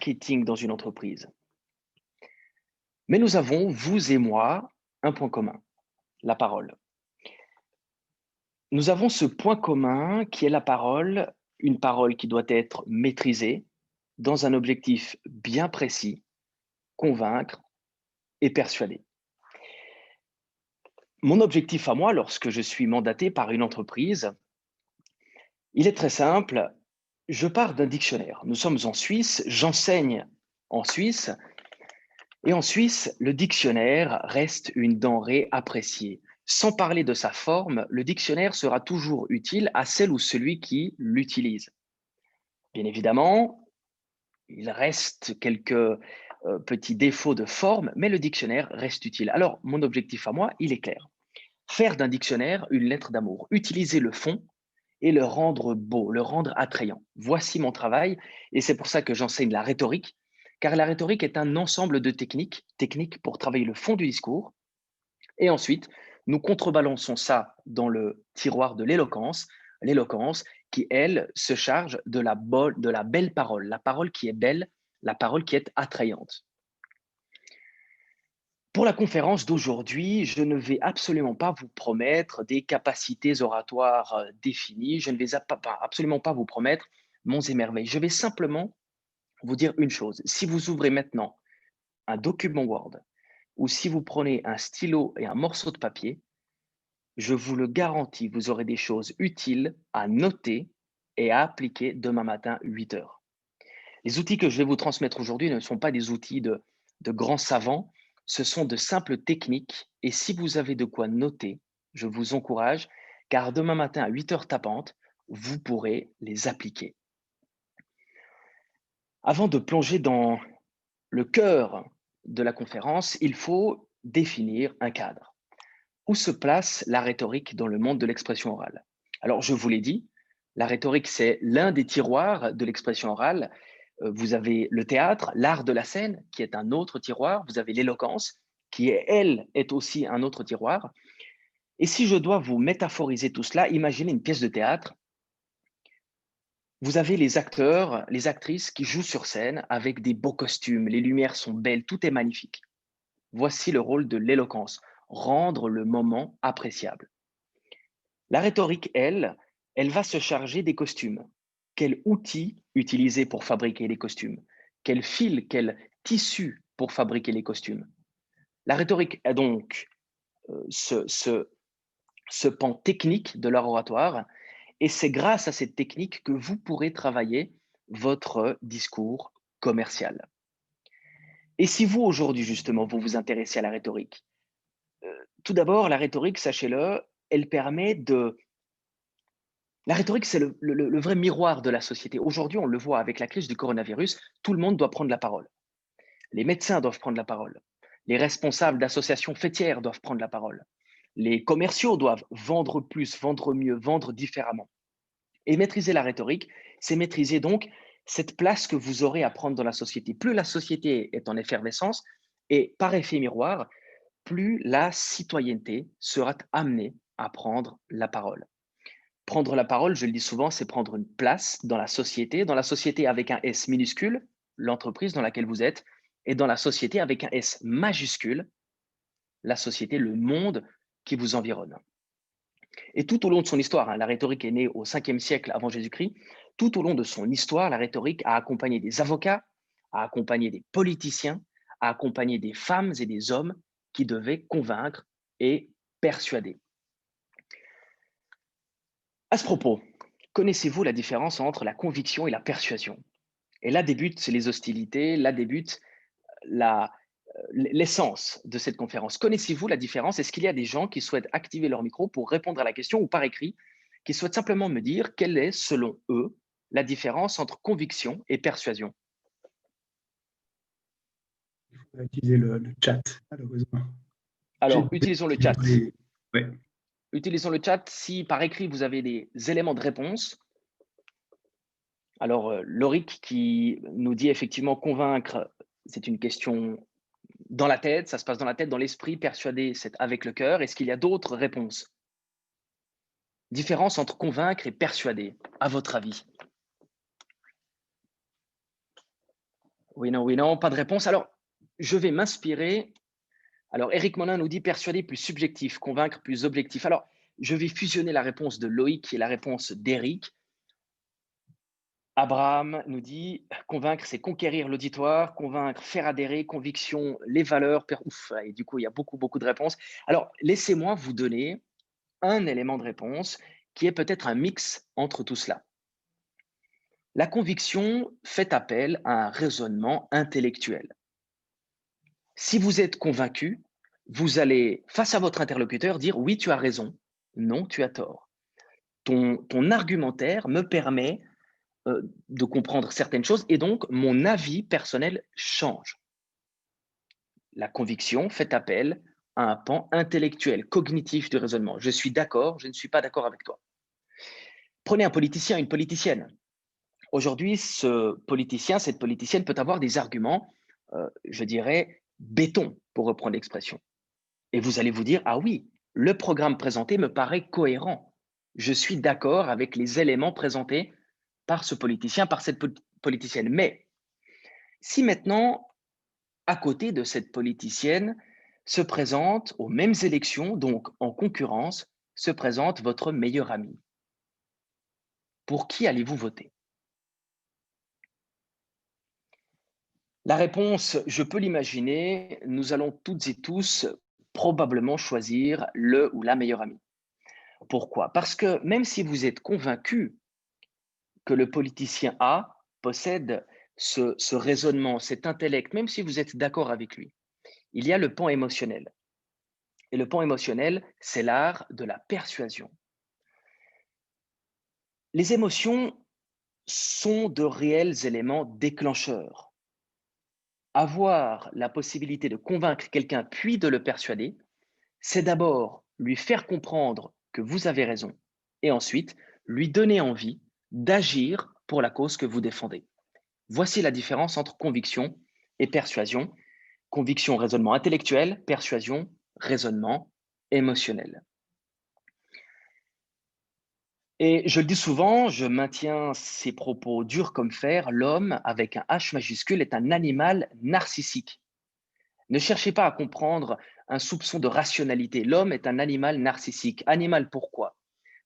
marketing dans une entreprise. Mais nous avons, vous et moi, un point commun, la parole. Nous avons ce point commun qui est la parole, une parole qui doit être maîtrisée dans un objectif bien précis, convaincre et persuader. Mon objectif à moi, lorsque je suis mandaté par une entreprise, il est très simple. Je pars d'un dictionnaire. Nous sommes en Suisse, j'enseigne en Suisse, et en Suisse, le dictionnaire reste une denrée appréciée. Sans parler de sa forme, le dictionnaire sera toujours utile à celle ou celui qui l'utilise. Bien évidemment, il reste quelques petits défauts de forme, mais le dictionnaire reste utile. Alors, mon objectif à moi, il est clair. Faire d'un dictionnaire une lettre d'amour, utiliser le fond et le rendre beau, le rendre attrayant. Voici mon travail et c'est pour ça que j'enseigne la rhétorique, car la rhétorique est un ensemble de techniques pour travailler le fond du discours. Et ensuite, nous contrebalançons ça dans le tiroir de l'éloquence qui, elle, se charge de la belle parole, la parole qui est belle, la parole qui est attrayante. Pour la conférence d'aujourd'hui, je ne vais absolument pas vous promettre des capacités oratoires définies, je ne vais absolument pas vous promettre monts et merveilles. Je vais simplement vous dire une chose. Si vous ouvrez maintenant un document Word ou si vous prenez un stylo et un morceau de papier, je vous le garantis, vous aurez des choses utiles à noter et à appliquer demain matin 8 heures. Les outils que je vais vous transmettre aujourd'hui ne sont pas des outils de grands savants, ce sont de simples techniques. Et si vous avez de quoi noter, je vous encourage, car demain matin à 8 heures tapantes, vous pourrez les appliquer. Avant de plonger dans le cœur de la conférence, il faut définir un cadre. Où se place la rhétorique dans le monde de l'expression orale? Alors, je vous l'ai dit, la rhétorique, c'est l'un des tiroirs de l'expression orale. Vous avez le théâtre, l'art de la scène, qui est un autre tiroir. Vous avez l'éloquence, qui, elle, est aussi un autre tiroir. Et si je dois vous métaphoriser tout cela, imaginez une pièce de théâtre. Vous avez les acteurs, les actrices qui jouent sur scène avec des beaux costumes, les lumières sont belles, tout est magnifique. Voici le rôle de l'éloquence, rendre le moment appréciable. La rhétorique, elle va se charger des costumes. Quel outil utiliser pour fabriquer les costumes? Quel fil, quel tissu pour fabriquer les costumes? La rhétorique a donc ce pan technique de leur oratoire et c'est grâce à cette technique que vous pourrez travailler votre discours commercial. Et si vous, aujourd'hui, justement, vous vous intéressez à la rhétorique, tout d'abord, la rhétorique, sachez-le, elle permet de la rhétorique, c'est le vrai miroir de la société. Aujourd'hui, on le voit avec la crise du coronavirus, tout le monde doit prendre la parole. Les médecins doivent prendre la parole. Les responsables d'associations fêtières doivent prendre la parole. Les commerciaux doivent vendre plus, vendre mieux, vendre différemment. Et maîtriser la rhétorique, c'est maîtriser donc cette place que vous aurez à prendre dans la société. Plus la société est en effervescence et par effet miroir, plus la citoyenneté sera amenée à prendre la parole. Prendre la parole, je le dis souvent, c'est prendre une place dans la société avec un S minuscule, l'entreprise dans laquelle vous êtes, et dans la société avec un S majuscule, la société, le monde qui vous environne. Et tout au long de son histoire, la rhétorique est née au 5e siècle avant Jésus-Christ, tout au long de son histoire, la rhétorique a accompagné des avocats, a accompagné des politiciens, a accompagné des femmes et des hommes qui devaient convaincre et persuader. À ce propos, connaissez-vous la différence entre la conviction et la persuasion? Et là débutent les hostilités, là débute l'essence de cette conférence. Connaissez-vous la différence? Est-ce qu'il y a des gens qui souhaitent activer leur micro pour répondre à la question ou par écrit, qui souhaitent simplement me dire quelle est, selon eux, la différence entre conviction et persuasion? On va utiliser le chat, malheureusement. Alors, utilisons le chat. Ouais. Utilisons le chat si par écrit vous avez des éléments de réponse. Alors, Lauric qui nous dit effectivement convaincre, c'est une question dans la tête, ça se passe dans la tête, dans l'esprit, persuader, c'est avec le cœur. Est-ce qu'il y a d'autres réponses? Différence entre convaincre et persuader, à votre avis? Oui, non, pas de réponse. Alors, je vais m'inspirer. Alors, Eric Monin nous dit persuader plus subjectif, convaincre plus objectif. Alors, je vais fusionner la réponse de Loïc et la réponse d'Eric. Abraham nous dit convaincre, c'est conquérir l'auditoire, convaincre, faire adhérer, conviction, les valeurs. Ouf, et du coup, il y a beaucoup de réponses. Alors, laissez-moi vous donner un élément de réponse qui est peut-être un mix entre tout cela. La conviction fait appel à un raisonnement intellectuel. Si vous êtes convaincu, vous allez, face à votre interlocuteur, dire oui, tu as raison, non, tu as tort. Ton argumentaire me permet de comprendre certaines choses et donc mon avis personnel change. La conviction fait appel à un pan intellectuel, cognitif du raisonnement. Je suis d'accord, je ne suis pas d'accord avec toi. Prenez un politicien, une politicienne. Aujourd'hui, ce politicien, cette politicienne peut avoir des arguments, je dirais, béton, pour reprendre l'expression. Et vous allez vous dire, ah oui, le programme présenté me paraît cohérent. Je suis d'accord avec les éléments présentés par ce politicien, par cette politicienne. Mais si maintenant, à côté de cette politicienne, se présente aux mêmes élections, donc en concurrence, se présente votre meilleur ami, pour qui allez-vous voter? La réponse, je peux l'imaginer, nous allons toutes et tous probablement choisir le ou la meilleure amie. Pourquoi? Parce que même si vous êtes convaincu que le politicien A possède ce raisonnement, cet intellect, même si vous êtes d'accord avec lui, il y a le pan émotionnel. Et le pan émotionnel, c'est l'art de la persuasion. Les émotions sont de réels éléments déclencheurs. Avoir la possibilité de convaincre quelqu'un puis de le persuader, c'est d'abord lui faire comprendre que vous avez raison et ensuite lui donner envie d'agir pour la cause que vous défendez. Voici la différence entre conviction et persuasion. Conviction, raisonnement intellectuel, persuasion, raisonnement émotionnel. Et je le dis souvent, je maintiens ces propos durs comme fer, l'homme avec un H majuscule est un animal narcissique. Ne cherchez pas à comprendre un soupçon de rationalité. L'homme est un animal narcissique. Animal pourquoi?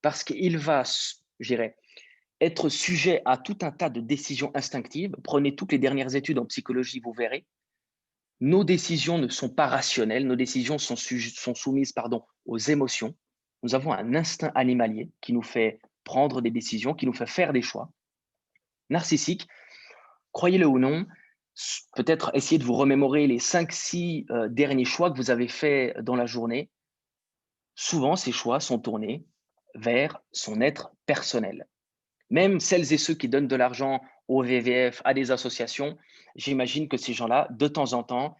Parce qu'il va, je dirais, être sujet à tout un tas de décisions instinctives. Prenez toutes les dernières études en psychologie, vous verrez. Nos décisions ne sont pas rationnelles, nos décisions sont soumises aux émotions. Nous avons un instinct animalier qui nous fait prendre des décisions, qui nous fait faire des choix. Narcissique, croyez-le ou non, peut-être essayer de vous remémorer les 5-6 derniers choix que vous avez faits dans la journée. Souvent, ces choix sont tournés vers son être personnel. Même celles et ceux qui donnent de l'argent au WWF, à des associations, j'imagine que ces gens-là, de temps en temps,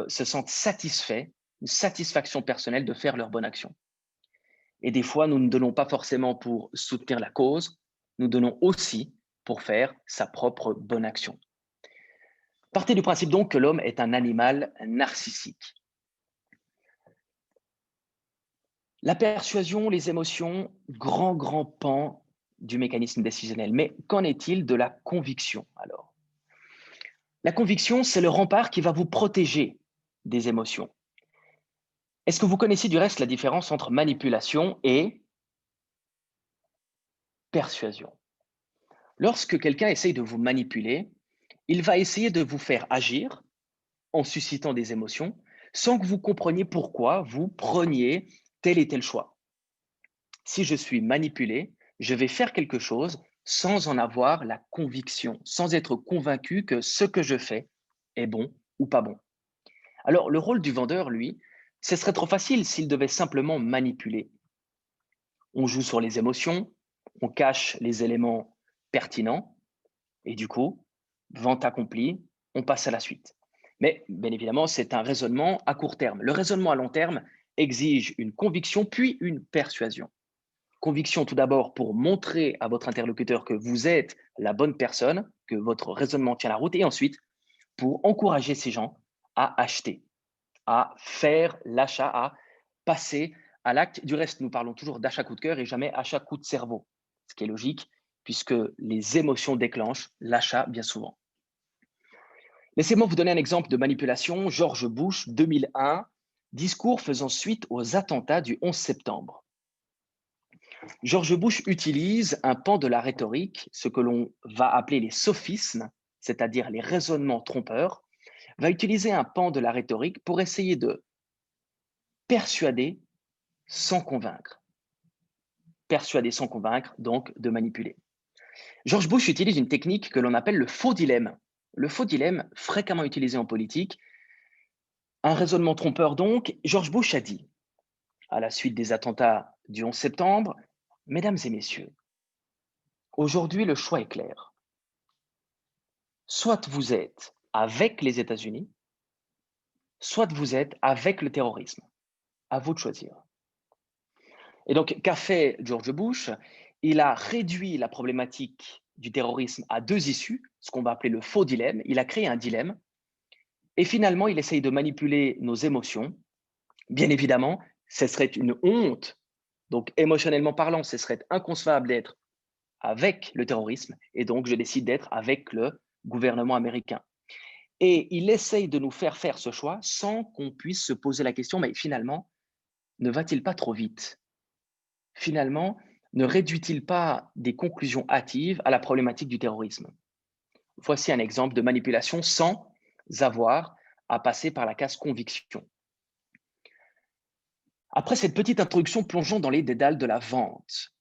se sentent satisfaits, une satisfaction personnelle de faire leur bonne action. Et des fois, nous ne donnons pas forcément pour soutenir la cause, nous donnons aussi pour faire sa propre bonne action. Partez du principe donc que l'homme est un animal narcissique. La persuasion, les émotions, grand pan du mécanisme décisionnel. Mais qu'en est-il de la conviction alors? La conviction, c'est le rempart qui va vous protéger des émotions. Est-ce que vous connaissez du reste la différence entre manipulation et persuasion? Lorsque quelqu'un essaye de vous manipuler, il va essayer de vous faire agir en suscitant des émotions sans que vous compreniez pourquoi vous preniez tel et tel choix. Si je suis manipulé, je vais faire quelque chose sans en avoir la conviction, sans être convaincu que ce que je fais est bon ou pas bon. Alors, le rôle du vendeur, lui, ce serait trop facile s'il devait simplement manipuler. On joue sur les émotions, on cache les éléments pertinents, et du coup, vente accomplie, on passe à la suite. Mais bien évidemment, c'est un raisonnement à court terme. Le raisonnement à long terme exige une conviction puis une persuasion. Conviction tout d'abord pour montrer à votre interlocuteur que vous êtes la bonne personne, que votre raisonnement tient la route, et ensuite pour encourager ces gens à acheter, à faire l'achat, à passer à l'acte. Du reste, nous parlons toujours d'achat coup de cœur et jamais achat coup de cerveau, ce qui est logique puisque les émotions déclenchent l'achat bien souvent. Laissez-moi vous donner un exemple de manipulation. George Bush, 2001, discours faisant suite aux attentats du 11 septembre. George Bush utilise un pan de la rhétorique, ce que l'on va appeler les sophismes, c'est-à-dire les raisonnements trompeurs, va utiliser un pan de la rhétorique pour essayer de persuader sans convaincre. Persuader sans convaincre, donc de manipuler. George Bush utilise une technique que l'on appelle le faux dilemme. Le faux dilemme, fréquemment utilisé en politique, un raisonnement trompeur donc. George Bush a dit, à la suite des attentats du 11 septembre, « Mesdames et messieurs, aujourd'hui le choix est clair. Soit vous êtes avec les États-Unis, soit vous êtes avec le terrorisme. À vous de choisir. » Et donc, qu'a fait George Bush? Il a réduit la problématique du terrorisme à deux issues, ce qu'on va appeler le faux dilemme. Il a créé un dilemme et finalement, il essaye de manipuler nos émotions. Bien évidemment, ce serait une honte. Donc, émotionnellement parlant, ce serait inconcevable d'être avec le terrorisme et donc je décide d'être avec le gouvernement américain. Et il essaye de nous faire faire ce choix sans qu'on puisse se poser la question, mais finalement, ne va-t-il pas trop vite? Finalement, ne réduit-il pas des conclusions hâtives à la problématique du terrorisme? Voici un exemple de manipulation sans avoir à passer par la case conviction. Après cette petite introduction, plongeons dans les dédales de la vente.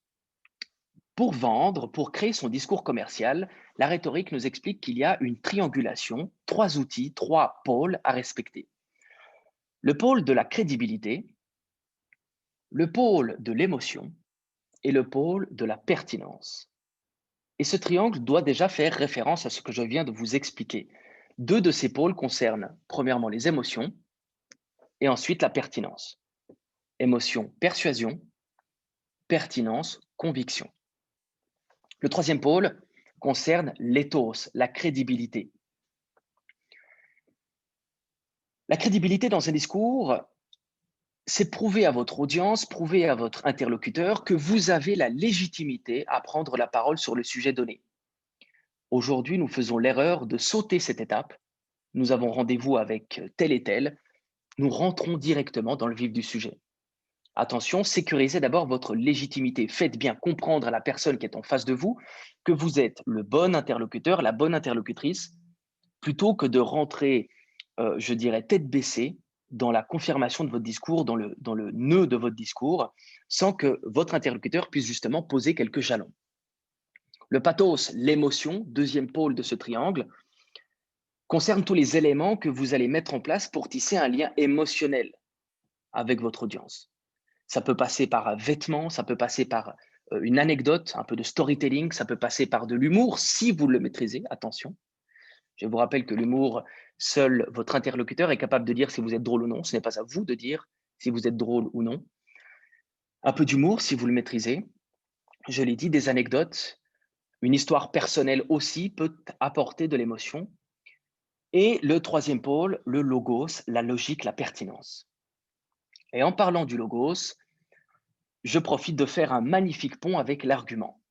Pour vendre, pour créer son discours commercial, la rhétorique nous explique qu'il y a une triangulation, trois outils, trois pôles à respecter. Le pôle de la crédibilité, le pôle de l'émotion et le pôle de la pertinence. Et ce triangle doit déjà faire référence à ce que je viens de vous expliquer. Deux de ces pôles concernent premièrement les émotions et ensuite la pertinence. Émotion, persuasion, pertinence, conviction. Le troisième pôle concerne l'éthos, la crédibilité. La crédibilité dans un discours, c'est prouver à votre audience, prouver à votre interlocuteur que vous avez la légitimité à prendre la parole sur le sujet donné. Aujourd'hui, nous faisons l'erreur de sauter cette étape. Nous avons rendez-vous avec tel et tel. Nous rentrons directement dans le vif du sujet. Attention, sécurisez d'abord votre légitimité. Faites bien comprendre à la personne qui est en face de vous que vous êtes le bon interlocuteur, la bonne interlocutrice, plutôt que de rentrer, je dirais, tête baissée dans la confirmation de votre discours, dans le nœud de votre discours, sans que votre interlocuteur puisse justement poser quelques jalons. Le pathos, l'émotion, deuxième pôle de ce triangle, concerne tous les éléments que vous allez mettre en place pour tisser un lien émotionnel avec votre audience. Ça peut passer par un vêtement, ça peut passer par une anecdote, un peu de storytelling, ça peut passer par de l'humour, si vous le maîtrisez, attention. Je vous rappelle que l'humour, seul votre interlocuteur est capable de dire si vous êtes drôle ou non. Ce n'est pas à vous de dire si vous êtes drôle ou non. Un peu d'humour, si vous le maîtrisez. Je l'ai dit, des anecdotes. Une histoire personnelle aussi peut apporter de l'émotion. Et le troisième pôle, le logos, la logique, la pertinence. Et en parlant du logos, je profite de faire un magnifique pont avec l'argument.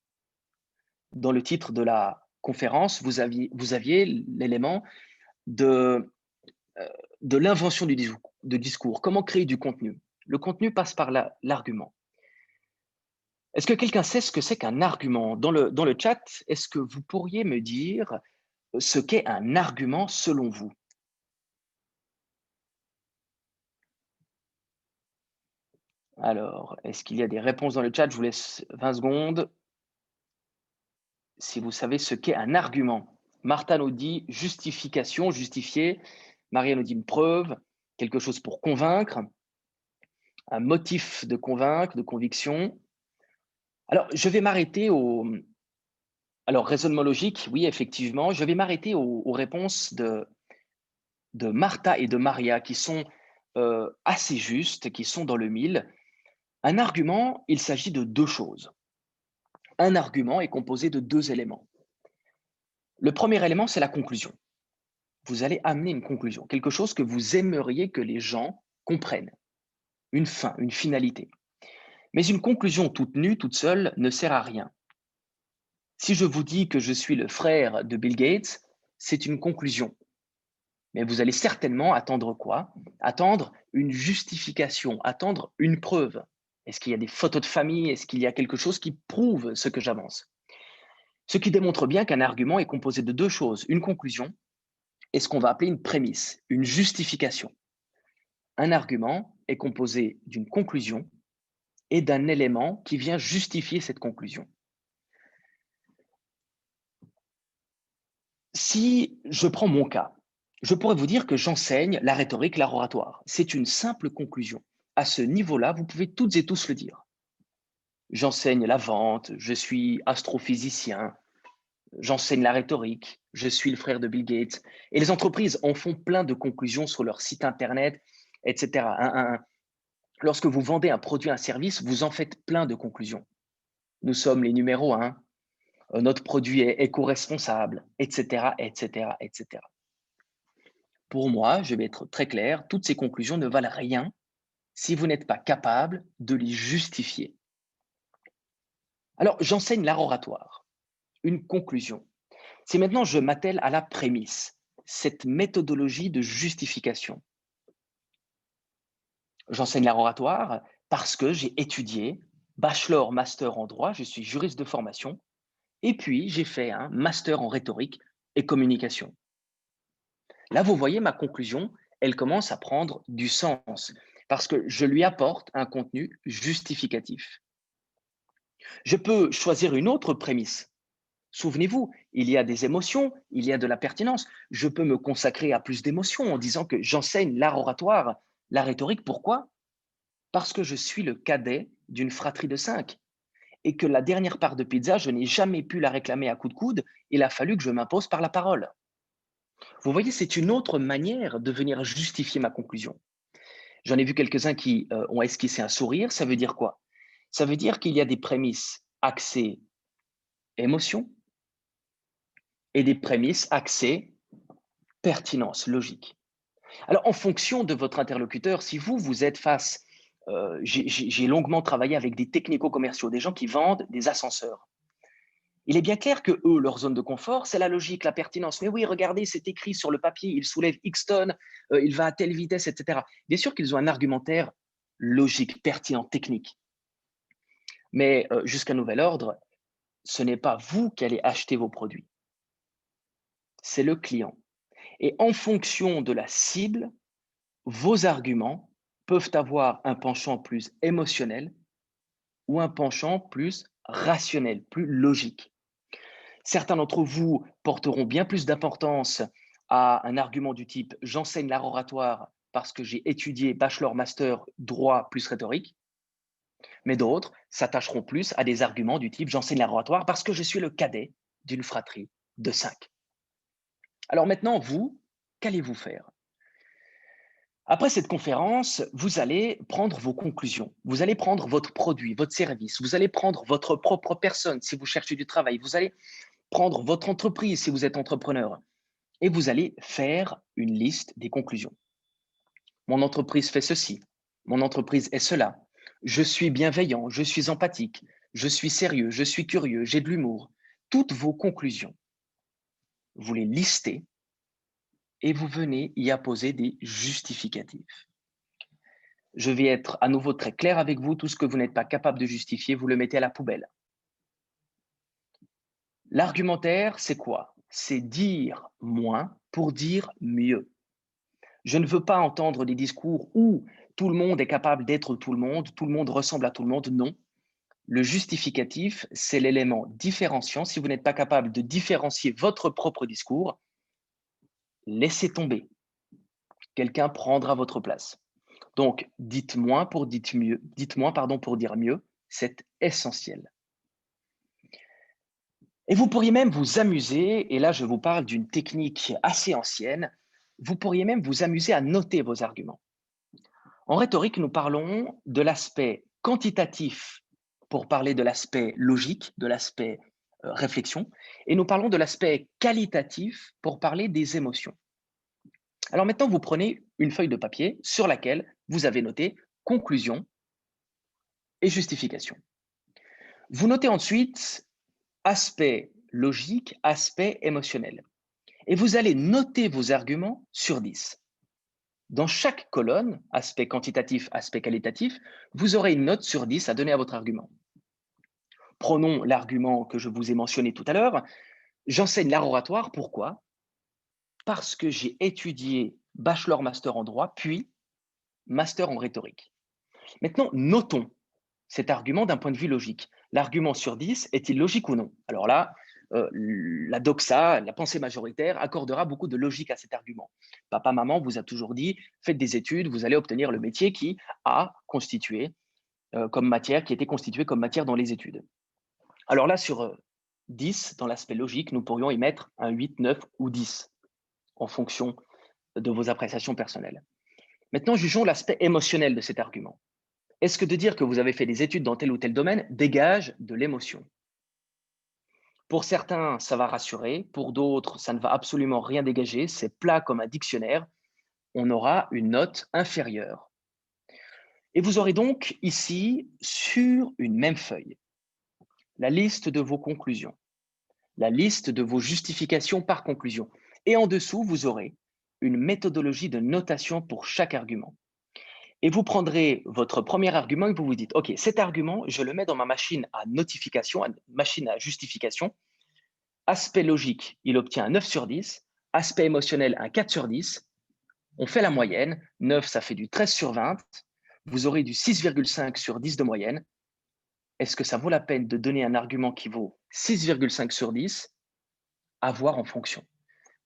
Dans le titre de la conférence, vous aviez l'élément de l'invention du discours. Comment créer du contenu? Le contenu passe par l'argument. Est-ce que quelqu'un sait ce que c'est qu'un argument? Dans le chat, est-ce que vous pourriez me dire ce qu'est un argument selon vous? Alors, est-ce qu'il y a des réponses dans le chat? Je vous laisse 20 secondes. Si vous savez ce qu'est un argument. Martha nous dit justification, justifier. Maria nous dit une preuve, quelque chose pour convaincre, un motif de convaincre, de conviction. Alors, je vais m'arrêter Alors, raisonnement logique, oui, effectivement. Je vais m'arrêter aux réponses de Martha et de Maria qui sont assez justes, qui sont dans le mille. Un argument, il s'agit de deux choses. Un argument est composé de deux éléments. Le premier élément, c'est la conclusion. Vous allez amener une conclusion, quelque chose que vous aimeriez que les gens comprennent, une fin, une finalité. Mais une conclusion toute nue, toute seule, ne sert à rien. Si je vous dis que je suis le frère de Bill Gates, c'est une conclusion. Mais vous allez certainement attendre quoi? Attendre une justification, attendre une preuve. Est-ce qu'il y a des photos de famille? Est-ce qu'il y a quelque chose qui prouve ce que j'avance? Ce qui démontre bien qu'un argument est composé de deux choses, une conclusion et ce qu'on va appeler une prémisse, une justification. Un argument est composé d'une conclusion et d'un élément qui vient justifier cette conclusion. Si je prends mon cas, je pourrais vous dire que j'enseigne la rhétorique, l'art oratoire. C'est une simple conclusion. À ce niveau-là, vous pouvez toutes et tous le dire. J'enseigne la vente, je suis astrophysicien, j'enseigne la rhétorique, je suis le frère de Bill Gates. Et les entreprises en font plein de conclusions sur leur site internet, etc. Lorsque vous vendez un produit, un service, vous en faites plein de conclusions. Nous sommes les numéros 1, notre produit est éco-responsable, etc., etc., etc. Pour moi, je vais être très clair, toutes ces conclusions ne valent rien si vous n'êtes pas capable de les justifier. Alors, j'enseigne l'art oratoire, une conclusion. Si maintenant je m'attelle à la prémisse, cette méthodologie de justification. J'enseigne l'art oratoire parce que j'ai étudié bachelor, master en droit, je suis juriste de formation, et puis j'ai fait un master en rhétorique et communication. Là, vous voyez, ma conclusion, elle commence à prendre du sens parce que je lui apporte un contenu justificatif. Je peux choisir une autre prémisse. Souvenez-vous, il y a des émotions, il y a de la pertinence. Je peux me consacrer à plus d'émotions en disant que j'enseigne l'art oratoire, la rhétorique. Pourquoi? Parce que je suis le cadet d'une fratrie de 5 et que la dernière part de pizza, je n'ai jamais pu la réclamer à coups de coude. Il a fallu que je m'impose par la parole. Vous voyez, c'est une autre manière de venir justifier ma conclusion. J'en ai vu quelques-uns qui ont esquissé un sourire. Ça veut dire quoi? Ça veut dire qu'il y a des prémices axées émotion et des prémices axées pertinence, logique. Alors, en fonction de votre interlocuteur, si vous êtes face, j'ai longuement travaillé avec des technico-commerciaux, des gens qui vendent des ascenseurs. Il est bien clair que eux, leur zone de confort, c'est la logique, la pertinence. Mais oui, regardez, c'est écrit sur le papier, il soulève X tonnes, il va à telle vitesse, etc. Bien sûr qu'ils ont un argumentaire logique, pertinent, technique. Mais jusqu'à nouvel ordre, ce n'est pas vous qui allez acheter vos produits, c'est le client. Et en fonction de la cible, vos arguments peuvent avoir un penchant plus émotionnel ou un penchant plus rationnel, plus logique. Certains d'entre vous porteront bien plus d'importance à un argument du type j'enseigne l'art oratoire parce que j'ai étudié bachelor, master, droit plus rhétorique, mais d'autres s'attacheront plus à des arguments du type j'enseigne l'art oratoire parce que je suis le cadet d'une fratrie de 5. Alors maintenant, vous, qu'allez-vous faire? Après cette conférence, vous allez prendre vos conclusions. Vous allez prendre votre produit, votre service. Vous allez prendre votre propre personne si vous cherchez du travail. Vous allez prendre votre entreprise si vous êtes entrepreneur. Et vous allez faire une liste des conclusions. Mon entreprise fait ceci. Mon entreprise est cela. Je suis bienveillant, je suis empathique, je suis sérieux, je suis curieux, j'ai de l'humour. Toutes vos conclusions, vous les listez et vous venez y apposer des justificatifs. Je vais être à nouveau très clair avec vous. Tout ce que vous n'êtes pas capable de justifier, vous le mettez à la poubelle. L'argumentaire, c'est quoi? C'est dire moins pour dire mieux. Je ne veux pas entendre des discours où tout le monde est capable d'être tout le monde ressemble à tout le monde. Non. Le justificatif, c'est l'élément différenciant. Si vous n'êtes pas capable de différencier votre propre discours, laissez tomber. Quelqu'un prendra votre place. Donc, dites moins pour dire mieux, c'est essentiel. Et vous pourriez même vous amuser, et là je vous parle d'une technique assez ancienne, vous pourriez même vous amuser à noter vos arguments. En rhétorique, nous parlons de l'aspect quantitatif pour parler de l'aspect logique, de l'aspect réflexion, et nous parlons de l'aspect qualitatif pour parler des émotions. Alors maintenant, vous prenez une feuille de papier sur laquelle vous avez noté conclusion et justification. Vous notez ensuite aspect logique, aspect émotionnel. Et vous allez noter vos arguments sur 10. Dans chaque colonne, aspect quantitatif, aspect qualitatif, vous aurez une note sur 10 à donner à votre argument. Prenons l'argument que je vous ai mentionné tout à l'heure. J'enseigne l'art oratoire. Pourquoi? Parce que j'ai étudié bachelor master en droit, puis master en rhétorique. Maintenant, notons cet argument d'un point de vue logique. L'argument sur 10 est-il logique ou non? Alors là, la doxa, la pensée majoritaire, accordera beaucoup de logique à cet argument. Papa, maman vous a toujours dit, faites des études, vous allez obtenir le métier qui a constitué comme matière, qui était constitué comme matière dans les études. Alors là, sur 10, dans l'aspect logique, nous pourrions y mettre un 8, 9 ou 10 en fonction de vos appréciations personnelles. Maintenant, jugeons l'aspect émotionnel de cet argument. Est-ce que de dire que vous avez fait des études dans tel ou tel domaine dégage de l'émotion? Pour certains, ça va rassurer. Pour d'autres, ça ne va absolument rien dégager. C'est plat comme un dictionnaire. On aura une note inférieure. Et vous aurez donc ici, sur une même feuille, la liste de vos conclusions, la liste de vos justifications par conclusion. Et en dessous, vous aurez une méthodologie de notation pour chaque argument. Et vous prendrez votre premier argument et vous vous dites, OK, cet argument, je le mets dans ma machine à notification, machine à justification. Aspect logique, il obtient un 9 sur 10. Aspect émotionnel, un 4 sur 10. On fait la moyenne. 9, ça fait du 13 sur 20. Vous aurez du 6,5 sur 10 de moyenne. Est-ce que ça vaut la peine de donner un argument qui vaut 6,5 sur 10? À voir en fonction.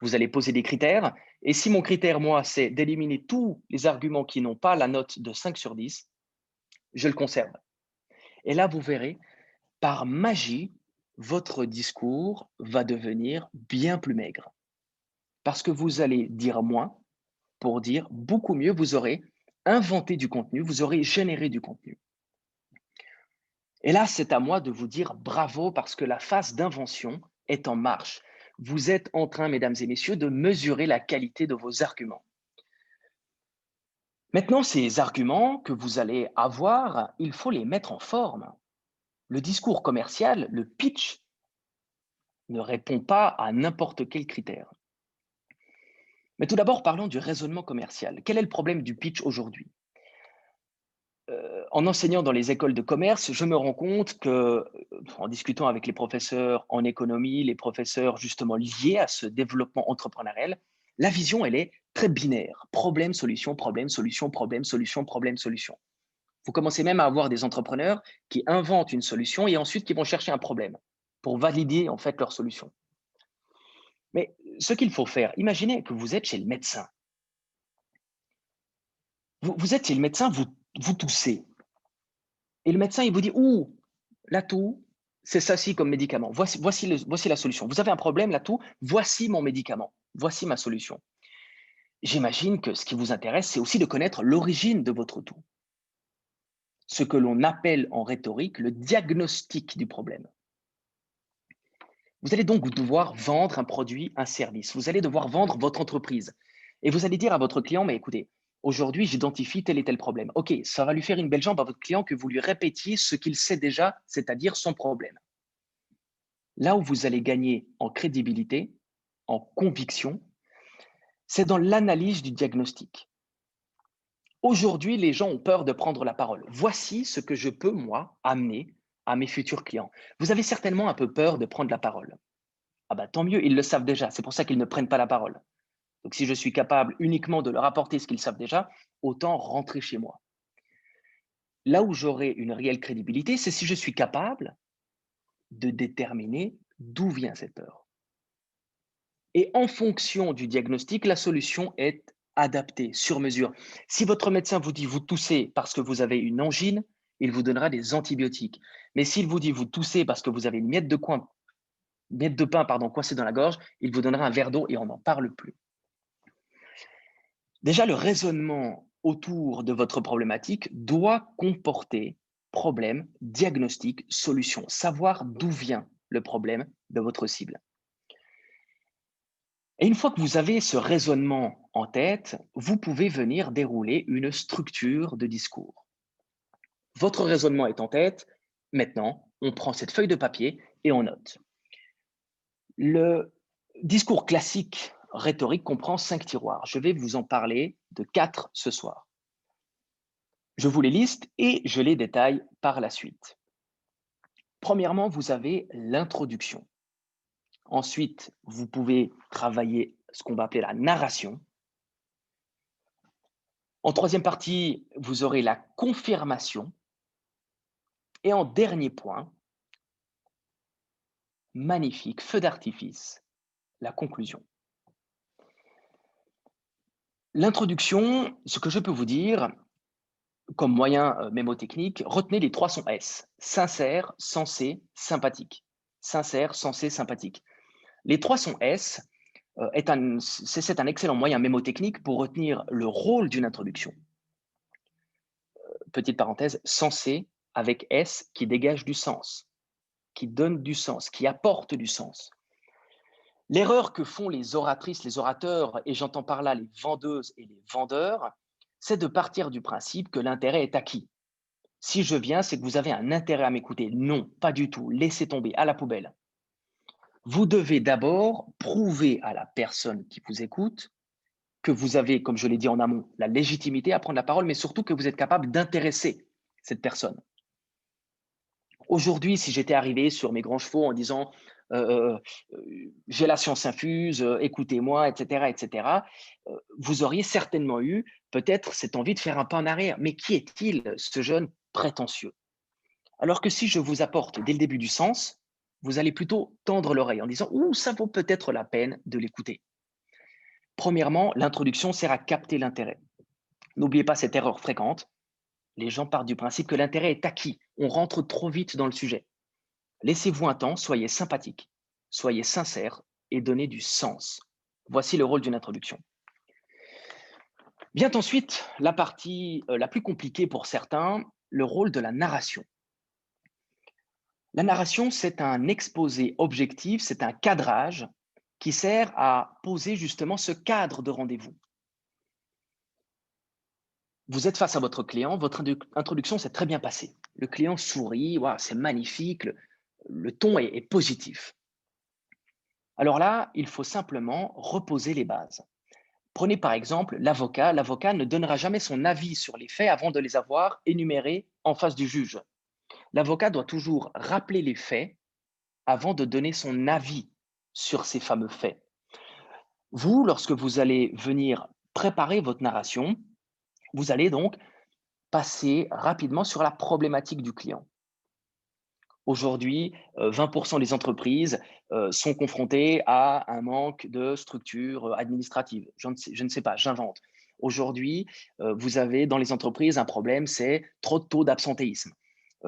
Vous allez poser des critères. Et si mon critère, moi, c'est d'éliminer tous les arguments qui n'ont pas la note de 5 sur 10, je le conserve. Et là, vous verrez, par magie, votre discours va devenir bien plus maigre. Parce que vous allez dire moins pour dire beaucoup mieux. Vous aurez inventé du contenu, vous aurez généré du contenu. Et là, c'est à moi de vous dire bravo parce que la phase d'invention est en marche. Vous êtes en train, mesdames et messieurs, de mesurer la qualité de vos arguments. Maintenant, ces arguments que vous allez avoir, il faut les mettre en forme. Le discours commercial, le pitch, ne répond pas à n'importe quel critère. Mais tout d'abord, parlons du raisonnement commercial. Quel est le problème du pitch aujourd'hui? En enseignant dans les écoles de commerce, je me rends compte que, en discutant avec les professeurs en économie, les professeurs justement liés à ce développement entrepreneurial, la vision, elle est très binaire. Problème, solution, problème, solution, problème, solution, problème, solution. Vous commencez même à avoir des entrepreneurs qui inventent une solution et ensuite qui vont chercher un problème pour valider en fait leur solution. Mais ce qu'il faut faire, imaginez que vous êtes chez le médecin. Vous êtes chez le médecin, vous toussez. Et le médecin, il vous dit, ouh, la toux, c'est ça ci comme médicament. Voici la solution. Vous avez un problème, la toux, voici mon médicament. Voici ma solution. J'imagine que ce qui vous intéresse, c'est aussi de connaître l'origine de votre toux. Ce que l'on appelle en rhétorique le diagnostic du problème. Vous allez donc devoir vendre un produit, un service. Vous allez devoir vendre votre entreprise. Et vous allez dire à votre client, mais écoutez, aujourd'hui, j'identifie tel et tel problème. OK, ça va lui faire une belle jambe à votre client que vous lui répétiez ce qu'il sait déjà, c'est-à-dire son problème. Là où vous allez gagner en crédibilité, en conviction, c'est dans l'analyse du diagnostic. Aujourd'hui, les gens ont peur de prendre la parole. Voici ce que je peux, moi, amener à mes futurs clients. Vous avez certainement un peu peur de prendre la parole. Ah bah, tant mieux, ils le savent déjà. C'est pour ça qu'ils ne prennent pas la parole. Donc, si je suis capable uniquement de leur apporter ce qu'ils savent déjà, autant rentrer chez moi. Là où j'aurai une réelle crédibilité, c'est si je suis capable de déterminer d'où vient cette peur. Et en fonction du diagnostic, la solution est adaptée, sur mesure. Si votre médecin vous dit vous toussez parce que vous avez une angine, il vous donnera des antibiotiques. Mais s'il vous dit vous toussez parce que vous avez une miette de pain coincée dans la gorge, il vous donnera un verre d'eau et on n'en parle plus. Déjà, le raisonnement autour de votre problématique doit comporter problème, diagnostic, solution, savoir d'où vient le problème de votre cible. Et une fois que vous avez ce raisonnement en tête, vous pouvez venir dérouler une structure de discours. Votre raisonnement est en tête. Maintenant, on prend cette feuille de papier et on note. Discours classique rhétorique comprend 5 tiroirs. Je vais vous en parler de 4 ce soir. Je vous les liste et je les détaille par la suite. Premièrement, vous avez l'introduction. Ensuite, vous pouvez travailler ce qu'on va appeler la narration. En troisième partie, vous aurez la confirmation. Et en dernier point, magnifique, feu d'artifice, la conclusion. L'introduction, ce que je peux vous dire, comme moyen mémotechnique, retenez les 3 sons S. Sincère, sensé, sympathique. Sincère, sensé, sympathique. Les 3 sons S, c'est un excellent moyen mémotechnique pour retenir le rôle d'une introduction. Petite parenthèse, sensé avec S qui dégage du sens, qui donne du sens, qui apporte du sens. L'erreur que font les oratrices, les orateurs, et j'entends par là les vendeuses et les vendeurs, c'est de partir du principe que l'intérêt est acquis. Si je viens, c'est que vous avez un intérêt à m'écouter. Non, pas du tout. Laissez tomber, à la poubelle. Vous devez d'abord prouver à la personne qui vous écoute que vous avez, comme je l'ai dit en amont, la légitimité à prendre la parole, mais surtout que vous êtes capable d'intéresser cette personne. Aujourd'hui, si j'étais arrivé sur mes grands chevaux en disant j'ai la science infuse, écoutez-moi, etc., etc., vous auriez certainement eu peut-être cette envie de faire un pas en arrière. Mais qui est-il, ce jeune prétentieux? Alors que si je vous apporte dès le début du sens, vous allez plutôt tendre l'oreille en disant ouh, ça vaut peut-être la peine de l'écouter. Premièrement, l'introduction sert à capter l'intérêt. N'oubliez pas cette erreur fréquente. Les gens partent du principe que l'intérêt est acquis. On rentre trop vite dans le sujet. Laissez-vous un temps, soyez sympathique, soyez sincère et donnez du sens. Voici le rôle d'une introduction. Vient ensuite la partie la plus compliquée pour certains, le rôle de la narration. La narration, c'est un exposé objectif, c'est un cadrage qui sert à poser justement ce cadre de rendez-vous. Vous êtes face à votre client, votre introduction s'est très bien passée. Le client sourit, wow, c'est magnifique, le ton est positif. Alors là, il faut simplement reposer les bases. Prenez par exemple l'avocat. L'avocat ne donnera jamais son avis sur les faits avant de les avoir énumérés en face du juge. L'avocat doit toujours rappeler les faits avant de donner son avis sur ces fameux faits. Vous, lorsque vous allez venir préparer votre narration, vous allez donc passer rapidement sur la problématique du client. Aujourd'hui, 20% des entreprises sont confrontées à un manque de structure administrative. Je ne sais pas, j'invente. Aujourd'hui, vous avez dans les entreprises un problème, c'est trop de taux d'absentéisme.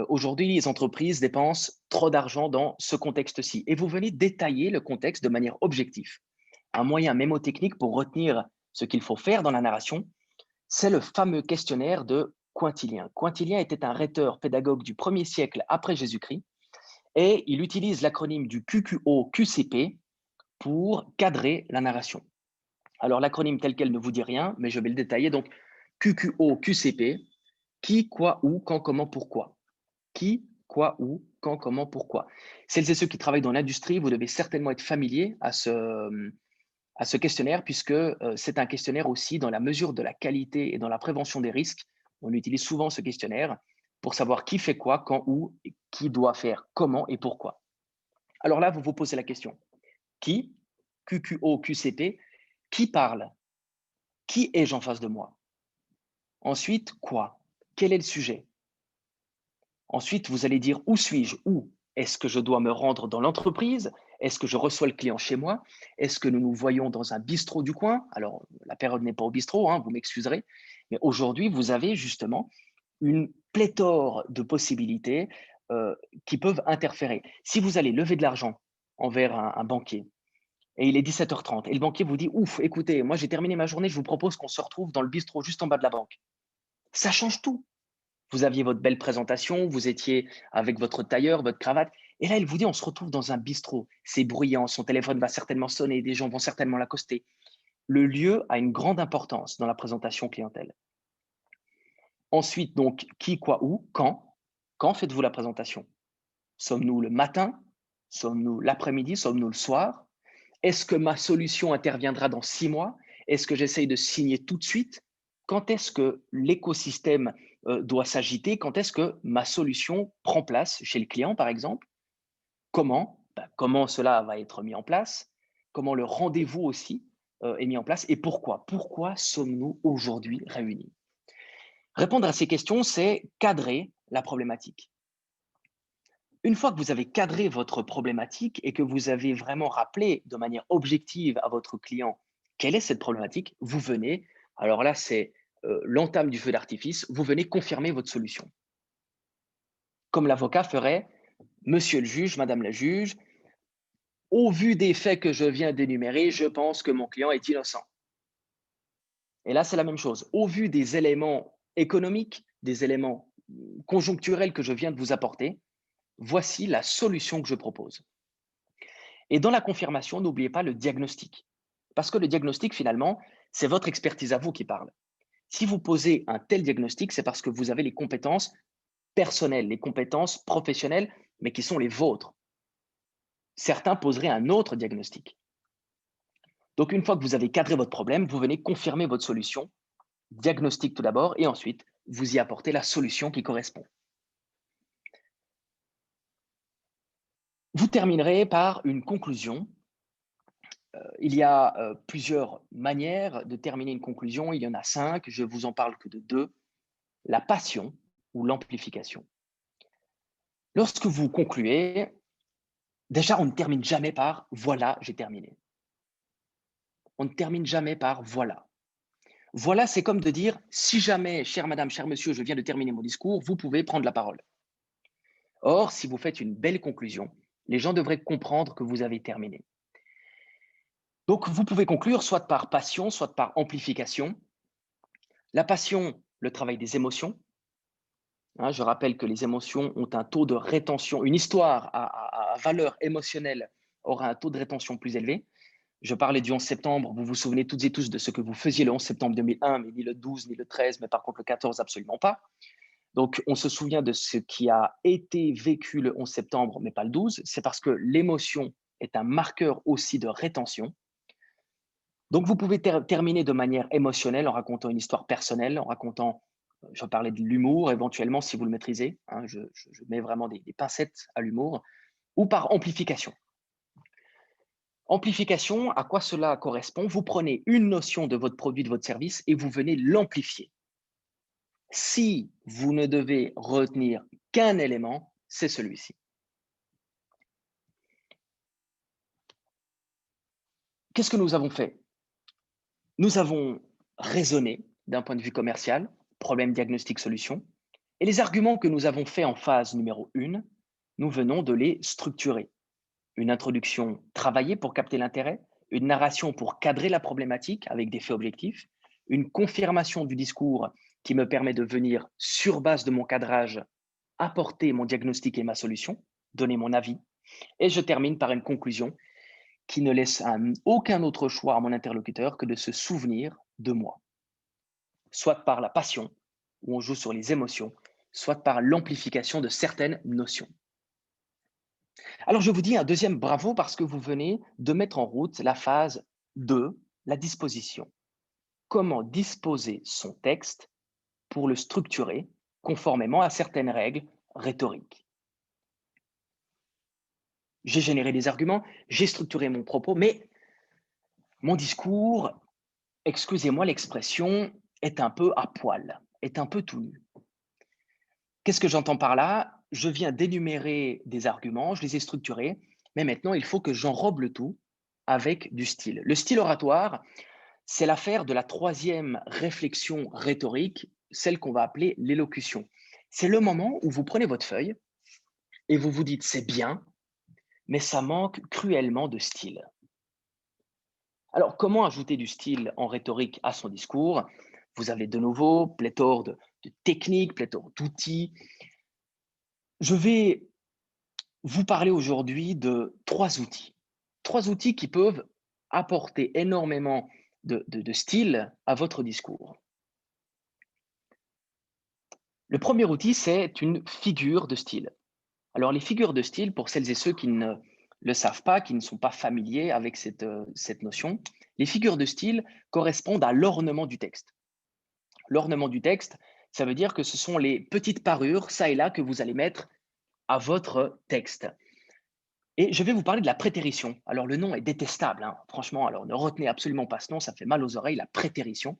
Aujourd'hui, les entreprises dépensent trop d'argent dans ce contexte-ci. Et vous venez détailler le contexte de manière objective. Un moyen mémotechnique pour retenir ce qu'il faut faire dans la narration, c'est le fameux questionnaire de Quintilien. Quintilien était un rhéteur pédagogue du 1er siècle après Jésus-Christ et il utilise l'acronyme du QQO-QCP pour cadrer la narration. Alors l'acronyme tel quel ne vous dit rien, mais je vais le détailler. Donc QQO-QCP, qui, quoi, où, quand, comment, pourquoi. Qui, quoi, où, quand, comment, pourquoi. Celles et ceux qui travaillent dans l'industrie, vous devez certainement être familier à ce questionnaire, puisque c'est un questionnaire aussi dans la mesure de la qualité et dans la prévention des risques. On utilise souvent ce questionnaire pour savoir qui fait quoi, quand, où, et qui doit faire comment et pourquoi. Alors là, vous vous posez la question. Qui, QQO, QCP, qui parle? Qui ai-je en face de moi? Ensuite, quoi? Quel est le sujet? Ensuite, vous allez dire où suis-je? Où? Est-ce que je dois me rendre dans l'entreprise? Est-ce que je reçois le client chez moi? Est-ce que nous nous voyons dans un bistrot du coin? Alors, la période n'est pas au bistrot, hein, vous m'excuserez, mais aujourd'hui, vous avez justement une pléthore de possibilités qui peuvent interférer. Si vous allez lever de l'argent envers un banquier et il est 17h30 et le banquier vous dit ouf, écoutez, moi j'ai terminé ma journée, je vous propose qu'on se retrouve dans le bistrot juste en bas de la banque. Ça change tout. Vous aviez votre belle présentation, vous étiez avec votre tailleur, votre cravate, et là il vous dit on se retrouve dans un bistrot. C'est bruyant, son téléphone va certainement sonner, des gens vont certainement l'accoster. Le lieu a une grande importance dans la présentation clientèle. Ensuite, donc, qui, quoi, où, quand? Quand faites-vous la présentation? Sommes-nous le matin? Sommes-nous l'après-midi? Sommes-nous le soir? Est-ce que ma solution interviendra dans 6 mois? Est-ce que j'essaye de signer tout de suite? Quand est-ce que l'écosystème doit s'agiter? Quand est-ce que ma solution prend place chez le client, par exemple? Comment? Ben, comment cela va être mis en place? Comment le rendez-vous aussi est mis en place? Et pourquoi? Pourquoi sommes-nous aujourd'hui réunis? Répondre à ces questions, c'est cadrer la problématique. Une fois que vous avez cadré votre problématique et que vous avez vraiment rappelé de manière objective à votre client quelle est cette problématique, vous venez, alors là, c'est l'entame du feu d'artifice, vous venez confirmer votre solution. Comme l'avocat ferait, monsieur le juge, madame la juge, au vu des faits que je viens d'énumérer, je pense que mon client est innocent. Et là, c'est la même chose. Au vu des éléments économiques, des éléments conjoncturels que je viens de vous apporter, voici la solution que je propose. Et dans la confirmation, n'oubliez pas le diagnostic. Parce que le diagnostic, finalement, c'est votre expertise à vous qui parle. Si vous posez un tel diagnostic, c'est parce que vous avez les compétences personnelles, les compétences professionnelles, mais qui sont les vôtres. Certains poseraient un autre diagnostic. Donc, une fois que vous avez cadré votre problème, vous venez confirmer votre solution, diagnostic tout d'abord, et ensuite, vous y apportez la solution qui correspond. Vous terminerez par une conclusion. Il y a plusieurs manières de terminer une conclusion. Il y en a 5. Je vous en parle que de 2. La passion ou l'amplification. Lorsque vous concluez, déjà, on ne termine jamais par voilà, j'ai terminé. On ne termine jamais par voilà. Voilà, c'est comme de dire si jamais, chère madame, cher monsieur, je viens de terminer mon discours, vous pouvez prendre la parole. Or, si vous faites une belle conclusion, les gens devraient comprendre que vous avez terminé. Donc, vous pouvez conclure soit par passion, soit par amplification. La passion, le travail des émotions. Je rappelle que les émotions ont un taux de rétention, une histoire à valeur émotionnelle aura un taux de rétention plus élevé. Je parlais du 11 septembre, vous vous souvenez toutes et tous de ce que vous faisiez le 11 septembre 2001, mais ni le 12, ni le 13, mais par contre le 14, absolument pas. Donc, on se souvient de ce qui a été vécu le 11 septembre, mais pas le 12. C'est parce que l'émotion est un marqueur aussi de rétention. Donc, vous pouvez terminer de manière émotionnelle en racontant une histoire personnelle, en racontant, je parlais de l'humour éventuellement si vous le maîtrisez, je mets vraiment des pincettes à l'humour, ou par amplification. Amplification, à quoi cela correspond? Vous prenez une notion de votre produit, de votre service et vous venez l'amplifier. Si vous ne devez retenir qu'un élément, c'est celui-ci. Qu'est-ce que nous avons fait? Nous avons raisonné d'un point de vue commercial, problème, diagnostic, solution, et les arguments que nous avons faits en phase numéro 1, nous venons de les structurer. Une introduction travaillée pour capter l'intérêt, une narration pour cadrer la problématique avec des faits objectifs, une confirmation du discours qui me permet de venir, sur base de mon cadrage, apporter mon diagnostic et ma solution, donner mon avis, et je termine par une conclusion qui ne laisse aucun autre choix à mon interlocuteur que de se souvenir de moi, soit par la passion, où on joue sur les émotions, soit par l'amplification de certaines notions. Alors, je vous dis un deuxième bravo parce que vous venez de mettre en route la phase 2, la disposition. Comment disposer son texte pour le structurer conformément à certaines règles rhétoriques. J'ai généré des arguments, j'ai structuré mon propos, mais mon discours, excusez-moi l'expression, est un peu à poil, est un peu tout nu. Qu'est-ce que j'entends par là? Je viens d'énumérer des arguments, je les ai structurés, mais maintenant il faut que j'enrobe le tout avec du style. Le style oratoire, c'est l'affaire de la troisième réflexion rhétorique, celle qu'on va appeler l'élocution. C'est le moment où vous prenez votre feuille et vous vous dites c'est bien, mais ça manque cruellement de style. Alors, comment ajouter du style en rhétorique à son discours? Vous avez de nouveau pléthore de techniques, pléthore d'outils. Je vais vous parler aujourd'hui de 3 outils. 3 outils qui peuvent apporter énormément de style à votre discours. Le premier outil, c'est une figure de style. Alors, les figures de style, pour celles et ceux qui ne le savent pas, qui ne sont pas familiers avec cette notion, les figures de style correspondent à l'ornement du texte. L'ornement du texte, ça veut dire que ce sont les petites parures, ça et là, que vous allez mettre à votre texte. Et je vais vous parler de la prétérition. Alors, le nom est détestable, hein, franchement, alors ne retenez absolument pas ce nom, ça fait mal aux oreilles, la prétérition.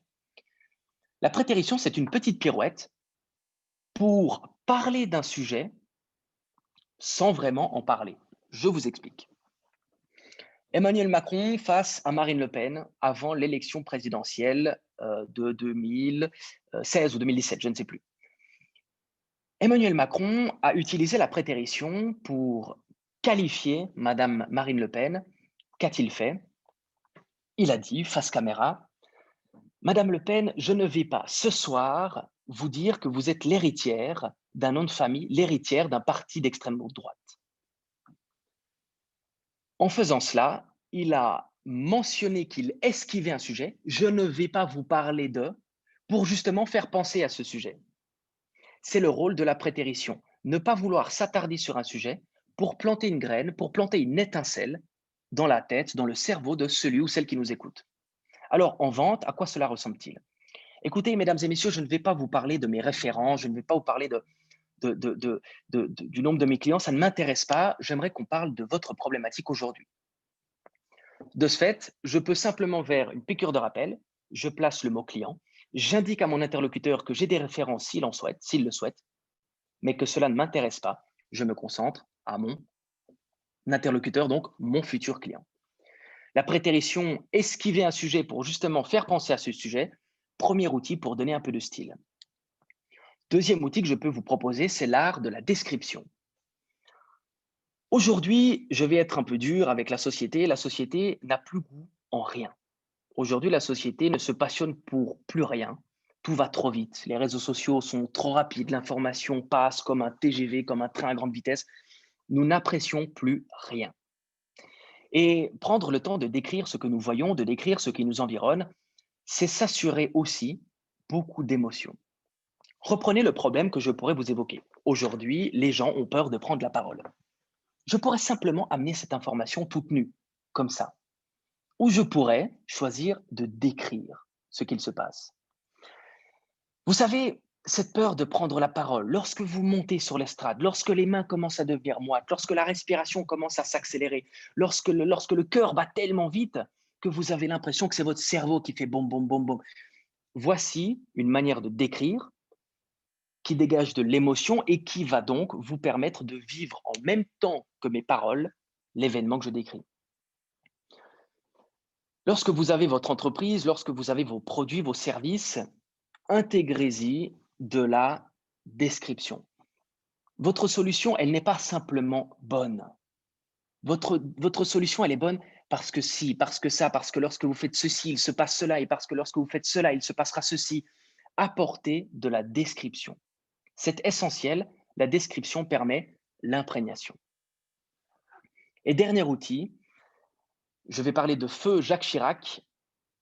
La prétérition, c'est une petite pirouette pour parler d'un sujet sans vraiment en parler. Je vous explique. Emmanuel Macron face à Marine Le Pen avant l'élection présidentielle de 2016 ou 2017, je ne sais plus. Emmanuel Macron a utilisé la prétérition pour qualifier Madame Marine Le Pen. Qu'a-t-il fait? Il a dit, face caméra, Madame Le Pen, je ne vais pas ce soir vous dire que vous êtes l'héritière d'un nom de famille, l'héritière d'un parti d'extrême droite. En faisant cela, il a mentionné qu'il esquivait un sujet. Je ne vais pas vous parler de, pour justement faire penser à ce sujet. C'est le rôle de la prétérition. Ne pas vouloir s'attarder sur un sujet pour planter une graine, pour planter une étincelle dans la tête, dans le cerveau de celui ou celle qui nous écoute. Alors, en vente, à quoi cela ressemble-t-il? Écoutez, mesdames et messieurs, je ne vais pas vous parler de mes références, je ne vais pas vous parler du nombre de mes clients, ça ne m'intéresse pas. J'aimerais qu'on parle de votre problématique aujourd'hui. De ce fait, je peux simplement faire une piqûre de rappel, je place le mot client, j'indique à mon interlocuteur que j'ai des références s'il le souhaite, mais que cela ne m'intéresse pas. Je me concentre à mon interlocuteur, donc mon futur client. La prétérition, esquiver un sujet pour justement faire penser à ce sujet, premier outil pour donner un peu de style. Deuxième outil que je peux vous proposer, c'est l'art de la description. Aujourd'hui, je vais être un peu dur avec la société. La société n'a plus goût en rien. Aujourd'hui, la société ne se passionne pour plus rien. Tout va trop vite. Les réseaux sociaux sont trop rapides. L'information passe comme un TGV, comme un train à grande vitesse. Nous n'apprécions plus rien. Et prendre le temps de décrire ce que nous voyons, de décrire ce qui nous environne, c'est s'assurer aussi beaucoup d'émotions. Reprenez le problème que je pourrais vous évoquer. Aujourd'hui, les gens ont peur de prendre la parole. Je pourrais simplement amener cette information toute nue, comme ça. Ou je pourrais choisir de décrire ce qu'il se passe. Vous savez, cette peur de prendre la parole, lorsque vous montez sur l'estrade, lorsque les mains commencent à devenir moites, lorsque la respiration commence à s'accélérer, lorsque le cœur bat tellement vite que vous avez l'impression que c'est votre cerveau qui fait boum, boum, boum, boum. Voici une manière de décrire qui dégage de l'émotion et qui va donc vous permettre de vivre en même temps que mes paroles l'événement que je décris. Lorsque vous avez votre entreprise, lorsque vous avez vos produits, vos services, intégrez-y de la description. Votre solution, elle n'est pas simplement bonne. Votre solution, elle est bonne parce que si, parce que ça, parce que lorsque vous faites ceci, il se passe cela, et parce que lorsque vous faites cela, il se passera ceci. Apportez de la description. C'est essentiel, la description permet l'imprégnation. Et dernier outil, je vais parler de feu Jacques Chirac.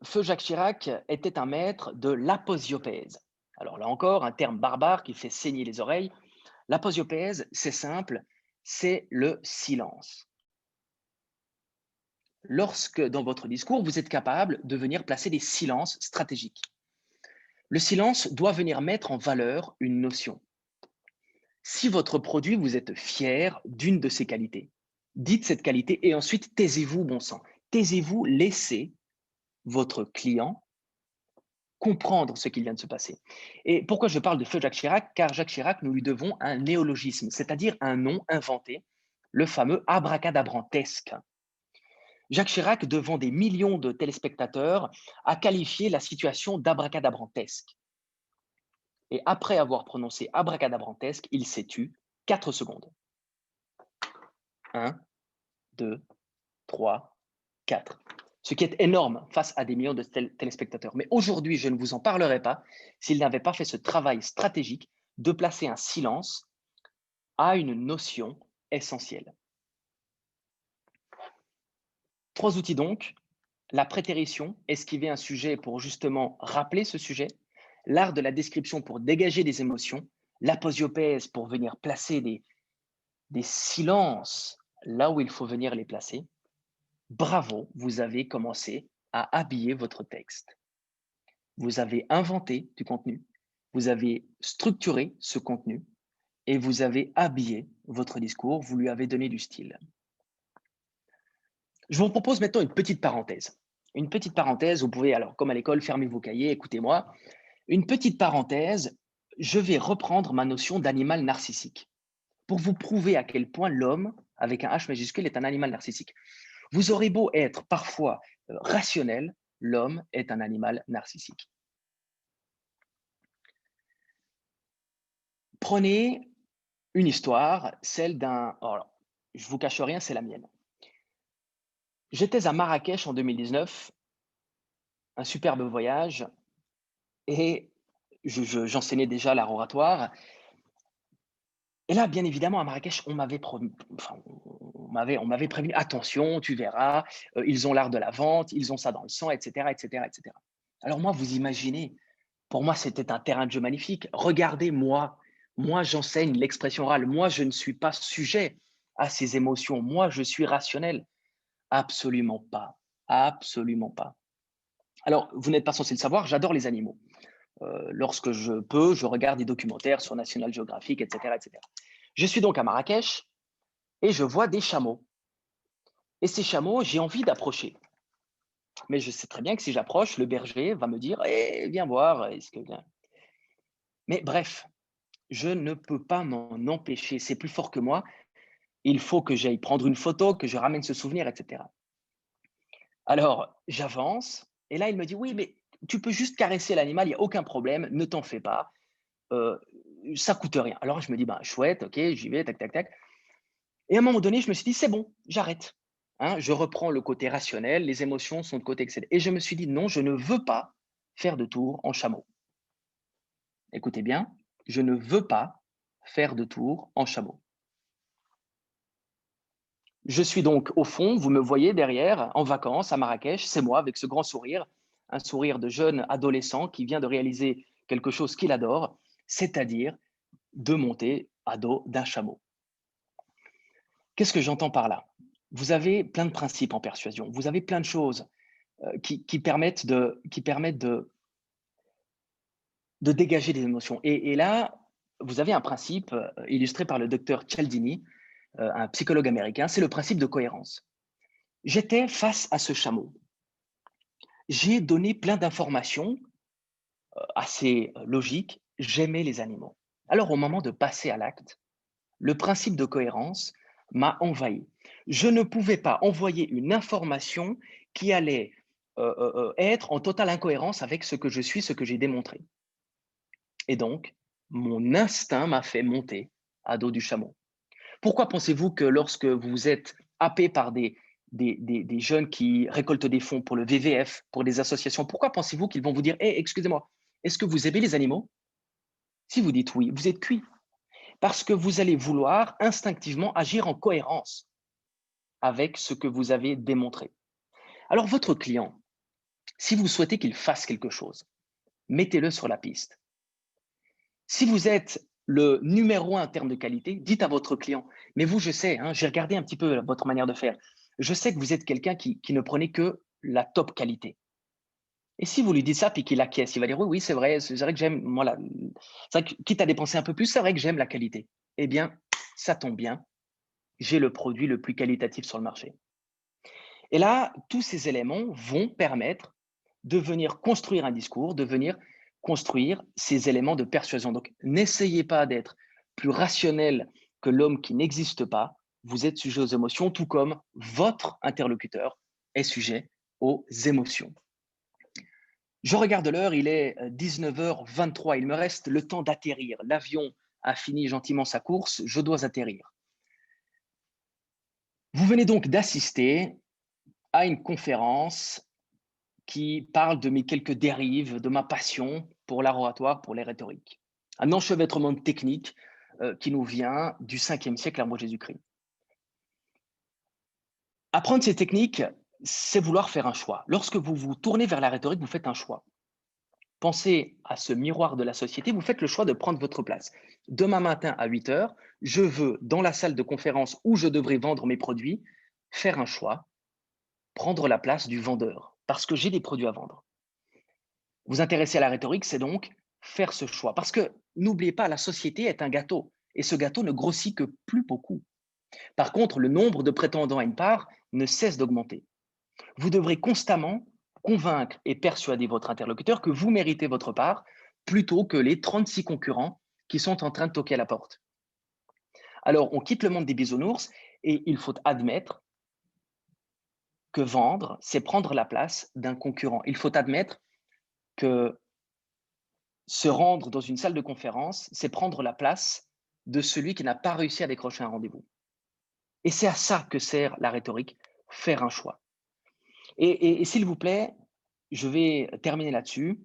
Feu Jacques Chirac était un maître de l'aposiopèse. Alors là encore, un terme barbare qui fait saigner les oreilles. L'aposiopèse, c'est simple, c'est le silence. Lorsque dans votre discours, vous êtes capable de venir placer des silences stratégiques. Le silence doit venir mettre en valeur une notion. Si votre produit, vous êtes fier d'une de ses qualités, dites cette qualité et ensuite taisez-vous, bon sang. Taisez-vous, laissez votre client comprendre ce qui vient de se passer. Et pourquoi je parle de feu Jacques Chirac? Car Jacques Chirac, nous lui devons un néologisme, c'est-à-dire un nom inventé, le fameux abracadabrantesque. Jacques Chirac, devant des millions de téléspectateurs, a qualifié la situation d'abracadabrantesque. Et après avoir prononcé abracadabrantesque, il s'est tu 4 secondes. 1, 2, 3, 4. Ce qui est énorme face à des millions de téléspectateurs. Mais aujourd'hui, je ne vous en parlerai pas s'il n'avait pas fait ce travail stratégique de placer un silence à une notion essentielle. 3 outils donc, la prétérition, esquiver un sujet pour justement rappeler ce sujet, l'art de la description pour dégager des émotions, l'aposiopèse pour venir placer des silences là où il faut venir les placer. Bravo, vous avez commencé à habiller votre texte. Vous avez inventé du contenu, vous avez structuré ce contenu et vous avez habillé votre discours, vous lui avez donné du style. Je vous propose maintenant une petite parenthèse. Une petite parenthèse, vous pouvez, alors comme à l'école, fermer vos cahiers, écoutez-moi. Une petite parenthèse, je vais reprendre ma notion d'animal narcissique pour vous prouver à quel point l'homme, avec un H majuscule, est un animal narcissique. Vous aurez beau être parfois rationnel, l'homme est un animal narcissique. Prenez une histoire, celle d'un... Alors, je ne vous cache rien, c'est la mienne. J'étais à Marrakech en 2019, un superbe voyage, et j'enseignais déjà l'art oratoire. Et là, bien évidemment, à Marrakech, on m'avait prévenu, attention, tu verras, ils ont l'art de la vente, ils ont ça dans le sang, etc., etc., etc. Alors moi, vous imaginez, pour moi, c'était un terrain de jeu magnifique. Regardez, moi, j'enseigne l'expression orale. Moi, je ne suis pas sujet à ces émotions. Moi, je suis rationnel. Absolument pas. Absolument pas. Alors, vous n'êtes pas censé le savoir, j'adore les animaux. Lorsque je peux, je regarde des documentaires sur National Geographic, etc., etc. Je suis donc à Marrakech et je vois des chameaux. Et ces chameaux, j'ai envie d'approcher. Mais je sais très bien que si j'approche, le berger va me dire hey, viens voir. Mais bref, je ne peux pas m'en empêcher. C'est plus fort que moi. Il faut que j'aille prendre une photo, que je ramène ce souvenir, etc. Alors, j'avance. Et là, il me dit oui, mais tu peux juste caresser l'animal, il n'y a aucun problème, ne t'en fais pas. Euh, ça coûte rien. Alors, je me dis, ben, chouette, ok, j'y vais, tac, tac, tac. Et à un moment donné, je me suis dit, c'est bon, j'arrête. Hein, je reprends le côté rationnel, les émotions sont de côté, etc. Et je me suis dit, non, je ne veux pas faire de tour en chameau. Écoutez bien, je ne veux pas faire de tour en chameau. Je suis donc au fond, vous me voyez derrière, en vacances à Marrakech, c'est moi avec ce grand sourire, un sourire de jeune adolescent qui vient de réaliser quelque chose qu'il adore, c'est-à-dire de monter à dos d'un chameau. Qu'est-ce que j'entends par là? Vous avez plein de principes en persuasion, vous avez plein de choses qui permettent de dégager des émotions. Et là, vous avez un principe illustré par le docteur Cialdini, un psychologue américain, c'est le principe de cohérence. J'étais face à ce chameau. J'ai donné plein d'informations assez logiques. J'aimais les animaux. Alors, au moment de passer à l'acte, le principe de cohérence m'a envahi. Je ne pouvais pas envoyer une information qui allait être en totale incohérence avec ce que je suis, ce que j'ai démontré. Et donc, mon instinct m'a fait monter à dos du chameau. Pourquoi pensez-vous que lorsque vous êtes happé par des jeunes qui récoltent des fonds pour le WWF, pour des associations, pourquoi pensez-vous qu'ils vont vous dire hey, excusez-moi, est-ce que vous aimez les animaux? Si vous dites oui, vous êtes cuit. Parce que vous allez vouloir instinctivement agir en cohérence avec ce que vous avez démontré. Alors, votre client, si vous souhaitez qu'il fasse quelque chose, mettez-le sur la piste. Si vous êtes le numéro 1 en termes de qualité, dites à votre client, mais vous, je sais, hein, j'ai regardé un petit peu votre manière de faire, je sais que vous êtes quelqu'un qui ne prenait que la top qualité. Et si vous lui dites ça, puis qu'il acquiesce, il va dire oui, oui, c'est vrai que j'aime, voilà, c'est vrai que quitte à dépenser un peu plus, c'est vrai que j'aime la qualité. Eh bien, ça tombe bien, j'ai le produit le plus qualitatif sur le marché. Et là, tous ces éléments vont permettre de venir construire un discours, de venir construire ces éléments de persuasion. Donc, n'essayez pas d'être plus rationnel que l'homme qui n'existe pas. Vous êtes sujet aux émotions, tout comme votre interlocuteur est sujet aux émotions. Je regarde l'heure, il est 19h23. Il me reste le temps d'atterrir. L'avion a fini gentiment sa course, je dois atterrir. Vous venez donc d'assister à une conférence qui parle de mes quelques dérives, de ma passion pour l'art oratoire, pour les rhétoriques. Un enchevêtrement de techniques qui nous vient du 5e siècle avant Jésus-Christ. Apprendre ces techniques, c'est vouloir faire un choix. Lorsque vous vous tournez vers la rhétorique, vous faites un choix. Pensez à ce miroir de la société, vous faites le choix de prendre votre place. Demain matin à 8 heures, je veux, dans la salle de conférence où je devrais vendre mes produits, faire un choix, prendre la place du vendeur, parce que j'ai des produits à vendre. Vous intéresser à la rhétorique, c'est donc faire ce choix. Parce que n'oubliez pas, la société est un gâteau, et ce gâteau ne grossit que plus beaucoup. Par contre, le nombre de prétendants à une part ne cesse d'augmenter. Vous devrez constamment convaincre et persuader votre interlocuteur que vous méritez votre part plutôt que les 36 concurrents qui sont en train de toquer à la porte. Alors, on quitte le monde des bisounours et il faut admettre que vendre, c'est prendre la place d'un concurrent. Il faut admettre que se rendre dans une salle de conférence, c'est prendre la place de celui qui n'a pas réussi à décrocher un rendez-vous. Et c'est à ça que sert la rhétorique, faire un choix. Et s'il vous plaît, je vais terminer là-dessus.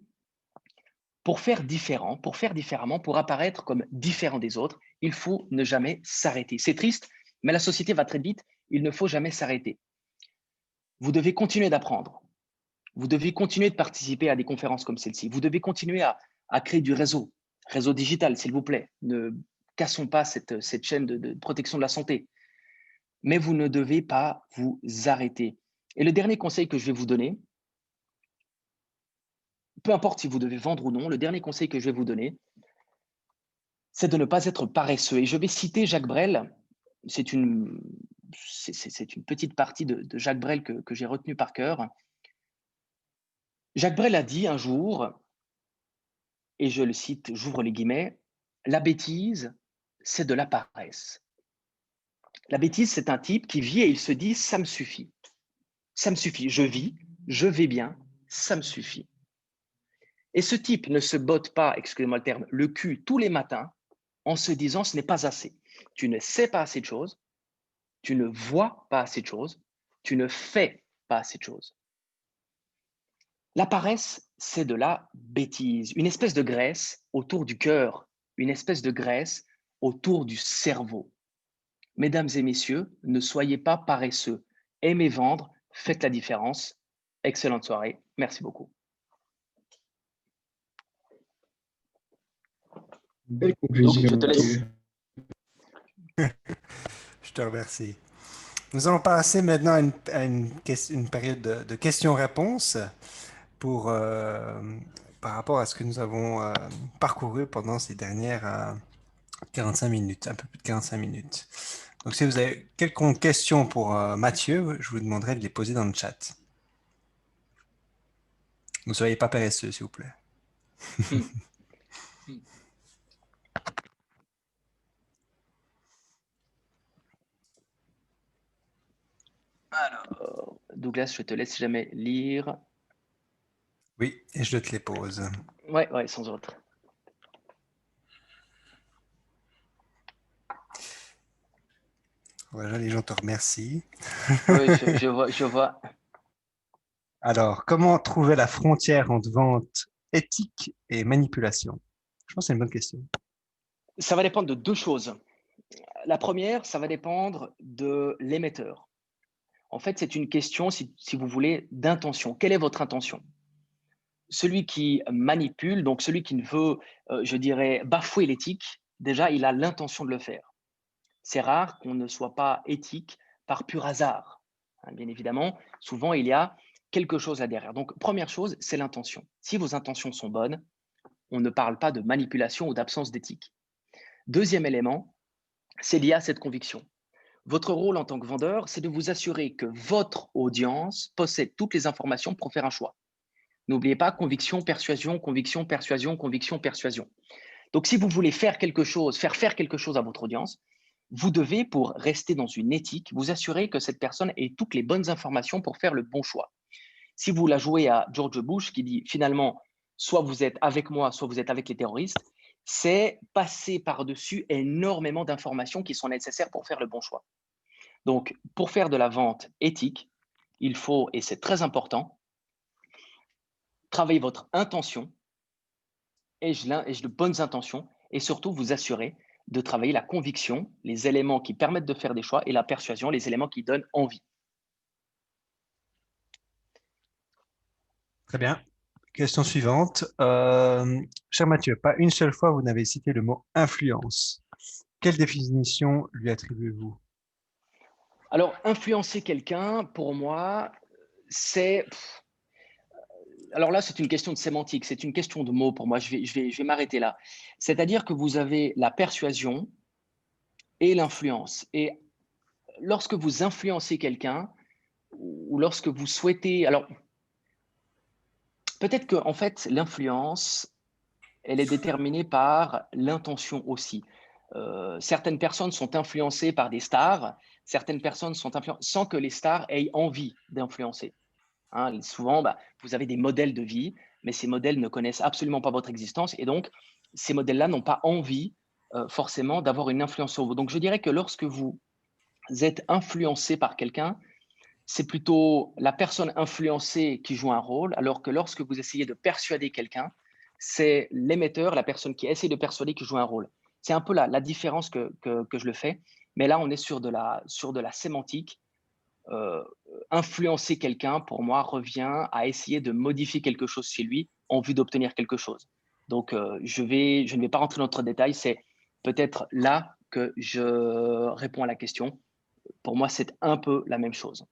Pour faire différent, pour faire différemment, pour apparaître comme différent des autres, il faut ne jamais s'arrêter. C'est triste, mais la société va très vite, il ne faut jamais s'arrêter. Vous devez continuer d'apprendre. Vous devez continuer de participer à des conférences comme celle-ci. Vous devez continuer à créer du réseau, réseau digital, s'il vous plaît. Ne cassons pas cette chaîne de protection de la santé. Mais vous ne devez pas vous arrêter. Et le dernier conseil que je vais vous donner, peu importe si vous devez vendre ou non, le dernier conseil que je vais vous donner, c'est de ne pas être paresseux. Et je vais citer Jacques Brel. C'est une petite partie de Jacques Brel que j'ai retenue par cœur. Jacques Brel a dit un jour, et je le cite, j'ouvre les guillemets, la bêtise, c'est de la paresse. La bêtise, c'est un type qui vit et il se dit, ça me suffit. Ça me suffit. Je vis, je vais bien, ça me suffit. Et ce type ne se botte pas, excusez-moi le terme, le cul tous les matins en se disant, ce n'est pas assez. Tu ne sais pas assez de choses, tu ne vois pas assez de choses, tu ne fais pas assez de choses. La paresse, c'est de la bêtise, une espèce de graisse autour du cœur, une espèce de graisse autour du cerveau. Mesdames et messieurs, ne soyez pas paresseux. Aimez vendre, faites la différence. Excellente soirée. Merci beaucoup. Belle Donc, conclusion, je te laisse. Mathieu. Je te remercie. Nous allons passer maintenant à une période de questions-réponses pour, par rapport à ce que nous avons parcouru pendant ces dernières 45 minutes, un peu plus de 45 minutes. Donc, si vous avez quelconque questions pour Mathieu, je vous demanderai de les poser dans le chat. Ne soyez pas paresseux, s'il vous plaît. Alors, Douglas, je te laisse jamais lire. Oui, et je te les pose. Ouais, sans autre. Voilà, les gens te remercient. Oui, je vois. Alors, comment trouver la frontière entre vente éthique et manipulation? Je pense que c'est une bonne question. Ça va dépendre de deux choses. La première, ça va dépendre de l'émetteur. En fait, c'est une question, si vous voulez, d'intention. Quelle est votre intention? Celui qui manipule, donc celui qui ne veut, je dirais, bafouer l'éthique, déjà, il a l'intention de le faire. C'est rare qu'on ne soit pas éthique par pur hasard. Bien évidemment, souvent, il y a quelque chose là derrière. Donc, première chose, c'est l'intention. Si vos intentions sont bonnes, on ne parle pas de manipulation ou d'absence d'éthique. Deuxième élément, c'est lié à cette conviction. Votre rôle en tant que vendeur, c'est de vous assurer que votre audience possède toutes les informations pour faire un choix. N'oubliez pas conviction, persuasion, conviction, persuasion, conviction, persuasion. Donc, si vous voulez faire quelque chose, faire quelque chose à votre audience, vous devez, pour rester dans une éthique, vous assurer que cette personne ait toutes les bonnes informations pour faire le bon choix. Si vous la jouez à George Bush qui dit finalement, soit vous êtes avec moi, soit vous êtes avec les terroristes, c'est passer par-dessus énormément d'informations qui sont nécessaires pour faire le bon choix. Donc, pour faire de la vente éthique, il faut, et c'est très important, travailler votre intention, ai-je de bonnes intentions, et surtout vous assurer de travailler la conviction, les éléments qui permettent de faire des choix, et la persuasion, les éléments qui donnent envie. Très bien. Question suivante. Cher Mathieu, pas une seule fois vous n'avez cité le mot influence. Quelle définition lui attribuez-vous? Alors, influencer quelqu'un, pour moi, c'est... Alors là, c'est une question de sémantique, c'est une question de mots pour moi. Je vais m'arrêter là. C'est-à-dire que vous avez la persuasion et l'influence. Et lorsque vous influencez quelqu'un, ou lorsque vous souhaitez... Alors, peut-être que en fait, l'influence, elle est déterminée par l'intention aussi. Certaines personnes sont influencées par des stars, certaines personnes sont influencées sans que les stars aient envie d'influencer. Hein, souvent, vous avez des modèles de vie, mais ces modèles ne connaissent absolument pas votre existence et donc ces modèles-là n'ont pas envie forcément d'avoir une influence sur vous. Donc je dirais que lorsque vous êtes influencé par quelqu'un, c'est plutôt la personne influencée qui joue un rôle, alors que lorsque vous essayez de persuader quelqu'un, c'est l'émetteur, la personne qui essaie de persuader qui joue un rôle. C'est un peu la différence que je le fais, mais là on est sur de la sémantique. euh, Influencer quelqu'un, pour moi, revient à essayer de modifier quelque chose chez lui en vue d'obtenir quelque chose. Donc, je ne vais pas rentrer dans notre détail, c'est peut-être là que je réponds à la question. Pour moi, c'est un peu la même chose.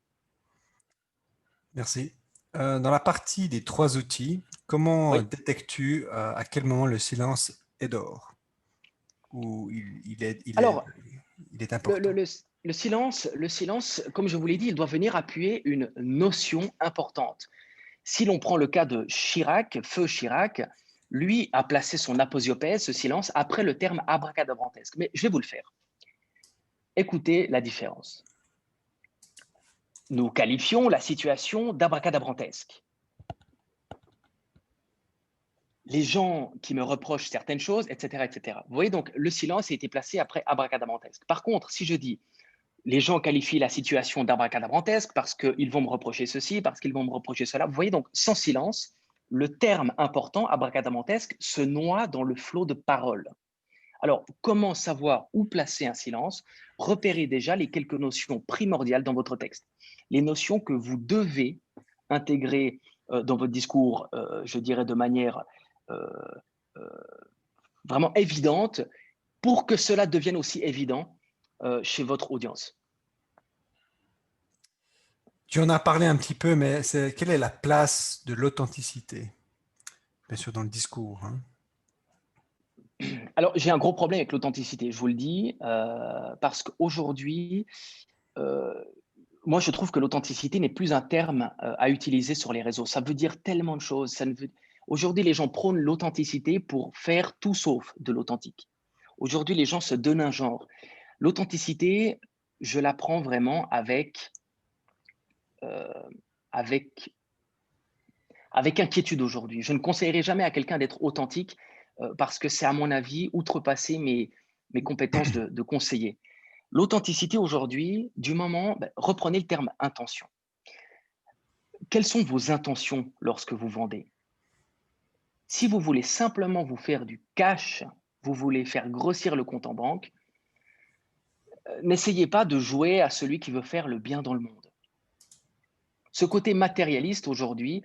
Merci. Dans la partie des 3 outils, comment Oui. détectes-tu à quel moment le silence est d'or ou Alors, il est le, le- important? le- le silence, comme je vous l'ai dit, il doit venir appuyer une notion importante. Si l'on prend le cas de Chirac, feu Chirac, lui a placé son aposiopèse, ce silence, après le terme abracadabrantesque. Mais je vais vous le faire. Écoutez la différence. Nous qualifions la situation d'abracadabrantesque. Les gens qui me reprochent certaines choses, etc., etc. Vous voyez, donc le silence a été placé après abracadabrantesque. Par contre, si je dis les gens qualifient la situation d'abracadabrantesque parce qu'ils vont me reprocher ceci, parce qu'ils vont me reprocher cela. Vous voyez, donc sans silence, le terme important, abracadabrantesque, se noie dans le flot de paroles. Alors, comment savoir où placer un silence? Repérez déjà les quelques notions primordiales dans votre texte. Les notions que vous devez intégrer dans votre discours, je dirais de manière euh, euh, vraiment évidente, pour que cela devienne aussi évident chez votre audience. Tu en as parlé un petit peu, mais quelle est la place de l'authenticité? Bien sûr, dans le discours, hein. Alors, j'ai un gros problème avec l'authenticité, je vous le dis, parce qu'aujourd'hui, euh, moi, je trouve que l'authenticité n'est plus un terme à utiliser sur les réseaux. Ça veut dire tellement de choses. Aujourd'hui, les gens prônent l'authenticité pour faire tout sauf de l'authentique. Aujourd'hui, les gens se donnent un genre. L'authenticité, je la prends vraiment euh, avec, avec inquiétude aujourd'hui. Je ne conseillerais jamais à quelqu'un d'être authentique parce que c'est, à mon avis, outrepasser mes compétences de conseiller. L'authenticité aujourd'hui, du moment, reprenez le terme intention. Quelles sont vos intentions lorsque vous vendez? Si vous voulez simplement vous faire du cash, vous voulez faire grossir le compte en banque, n'essayez pas de jouer à celui qui veut faire le bien dans le monde. Ce côté matérialiste aujourd'hui,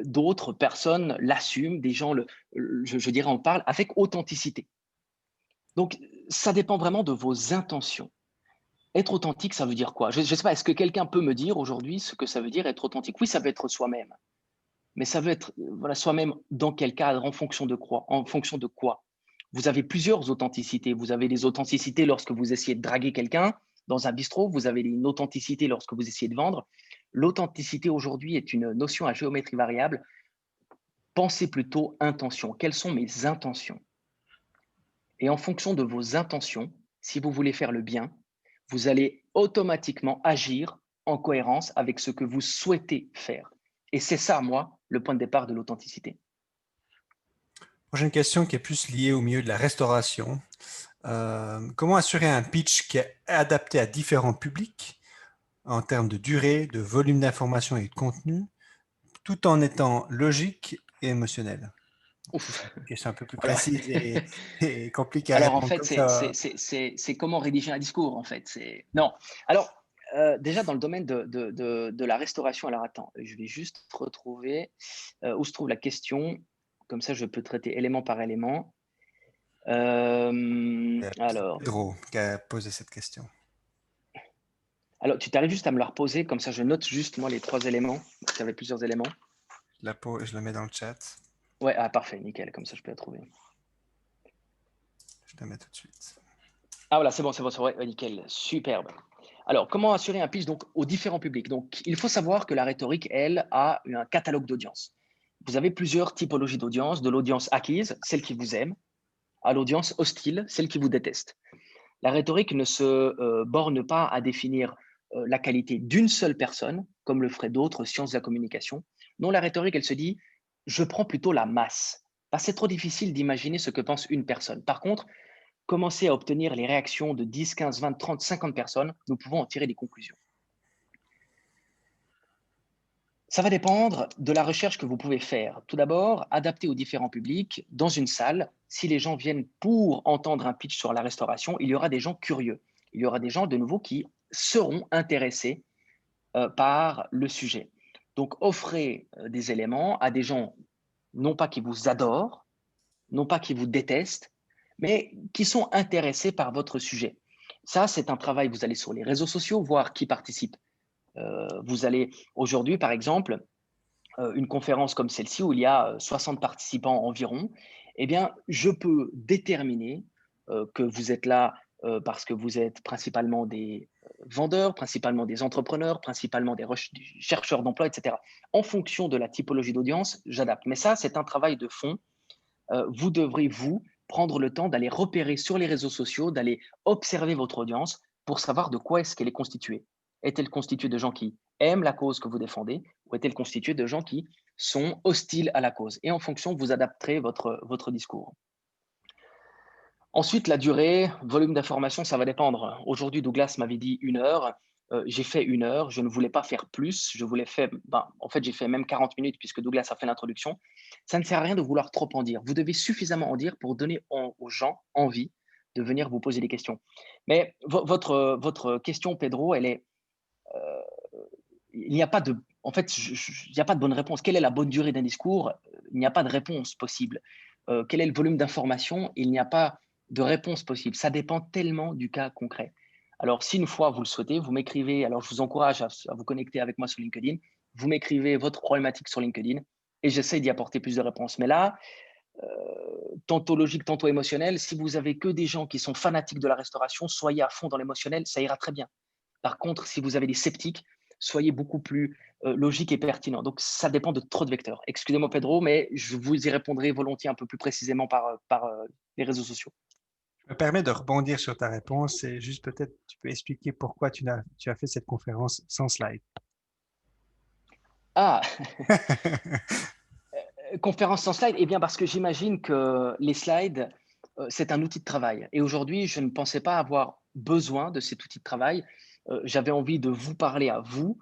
d'autres personnes l'assument, des gens, je dirais, en parlent avec authenticité. Donc, ça dépend vraiment de vos intentions. Être authentique, ça veut dire quoi? Je ne sais pas, est-ce que quelqu'un peut me dire aujourd'hui ce que ça veut dire être authentique? Oui, ça veut être soi-même. Mais ça veut être voilà, soi-même dans quel cadre, en fonction de quoi? En fonction de quoi? Vous avez plusieurs authenticités. Vous avez les authenticités lorsque vous essayez de draguer quelqu'un dans un bistrot. Vous avez une authenticité lorsque vous essayez de vendre. L'authenticité aujourd'hui est une notion à géométrie variable. Pensez plutôt intention. Quelles sont mes intentions? Et en fonction de vos intentions, si vous voulez faire le bien, vous allez automatiquement agir en cohérence avec ce que vous souhaitez faire. Et c'est ça, moi, le point de départ de l'authenticité. Prochaine question qui est plus liée au milieu de la restauration. Comment assurer un pitch qui est adapté à différents publics en termes de durée, de volume d'information et de contenu, tout en étant logique et émotionnel? Ça, Ouf. c'est une question un peu plus Alors, précise et compliquée à alors en répondre fait, comme ça. c'est comment rédiger un discours, en fait. Non. Alors, Déjà dans le domaine de la restauration, alors attends, je vais juste retrouver où se trouve la question, comme ça je peux traiter élément par élément. C'est Alors, Pedro qui a posé cette question. tu t'arrives juste à me la reposer, comme ça je note juste moi les 3 éléments, parce qu'il y avait plusieurs éléments. Je la mets dans le chat. Ouais, ah parfait, nickel, comme ça je peux la trouver. Je la mets tout de suite. Ah voilà, c'est bon, ouais, nickel, superbe. Alors, comment assurer un pitch donc aux différents publics? Donc, il faut savoir que la rhétorique, elle, a un catalogue d'audience. Vous avez plusieurs typologies d'audience, de l'audience acquise, celle qui vous aime, à l'audience hostile, celle qui vous déteste. La rhétorique ne se borne pas à définir la qualité d'une seule personne, comme le feraient d'autres sciences de la communication. Non, la rhétorique, elle se dit, je prends plutôt la masse. Parce que c'est trop difficile d'imaginer ce que pense une personne. Par contre, commencer à obtenir les réactions de 10, 15, 20, 30, 50 personnes, nous pouvons en tirer des conclusions. Ça va dépendre de la recherche que vous pouvez faire. Tout d'abord, adapter aux différents publics. Dans une salle, si les gens viennent pour entendre un pitch sur la restauration, il y aura des gens curieux. Il y aura des gens, de nouveau, qui seront intéressés par le sujet. Donc, offrez des éléments à des gens, non pas qui vous adorent, non pas qui vous détestent, mais qui sont intéressés par votre sujet. Ça, c'est un travail. Vous allez sur les réseaux sociaux voir qui participe. Vous allez aujourd'hui, par exemple, une conférence comme celle-ci où il y a 60 participants environ, eh bien, je peux déterminer que vous êtes là parce que vous êtes principalement des vendeurs, principalement des entrepreneurs, principalement des chercheurs d'emploi, etc. En fonction de la typologie d'audience, j'adapte. Mais ça, c'est un travail de fond. Vous devrez, vous, prendre le temps d'aller repérer sur les réseaux sociaux, d'aller observer votre audience pour savoir de quoi est-ce qu'elle est constituée. Est-elle constituée de gens qui aiment la cause que vous défendez ou est-elle constituée de gens qui sont hostiles à la cause? Et en fonction, vous adapterez votre discours. Ensuite, la durée, volume d'information, ça va dépendre. Aujourd'hui, Douglas m'avait dit 1 heure. J'ai fait 1 heure. Je ne voulais pas faire plus. Je voulais faire, en fait, j'ai fait même 40 minutes puisque Douglas a fait l'introduction. Ça ne sert à rien de vouloir trop en dire. Vous devez suffisamment en dire pour donner aux gens envie de venir vous poser des questions. Mais votre question, Pedro, elle est, il n'y a pas de, en fait, il n'y a pas de bonne réponse. Quelle est la bonne durée d'un discours? Il n'y a pas de réponse possible. Quel est le volume d'information? Il n'y a pas de réponse possible. Ça dépend tellement du cas concret. Alors, si une fois vous le souhaitez, vous m'écrivez. Alors, je vous encourage à vous connecter avec moi sur LinkedIn. Vous m'écrivez votre problématique sur LinkedIn et j'essaie d'y apporter plus de réponses. Mais là, tantôt logique, tantôt émotionnel, si vous avez que des gens qui sont fanatiques de la restauration, soyez à fond dans l'émotionnel, ça ira très bien. Par contre, si vous avez des sceptiques, soyez beaucoup plus logique et pertinent. Donc, ça dépend de trop de vecteurs. Excusez-moi, Pedro, mais je vous y répondrai volontiers un peu plus précisément par les réseaux sociaux. Je me permets de rebondir sur ta réponse et juste peut-être tu peux expliquer pourquoi tu as fait cette conférence sans slide. Ah, conférence sans slide, eh bien parce que j'imagine que les slides, c'est un outil de travail. Et aujourd'hui, je ne pensais pas avoir besoin de cet outil de travail. J'avais envie de vous parler à vous.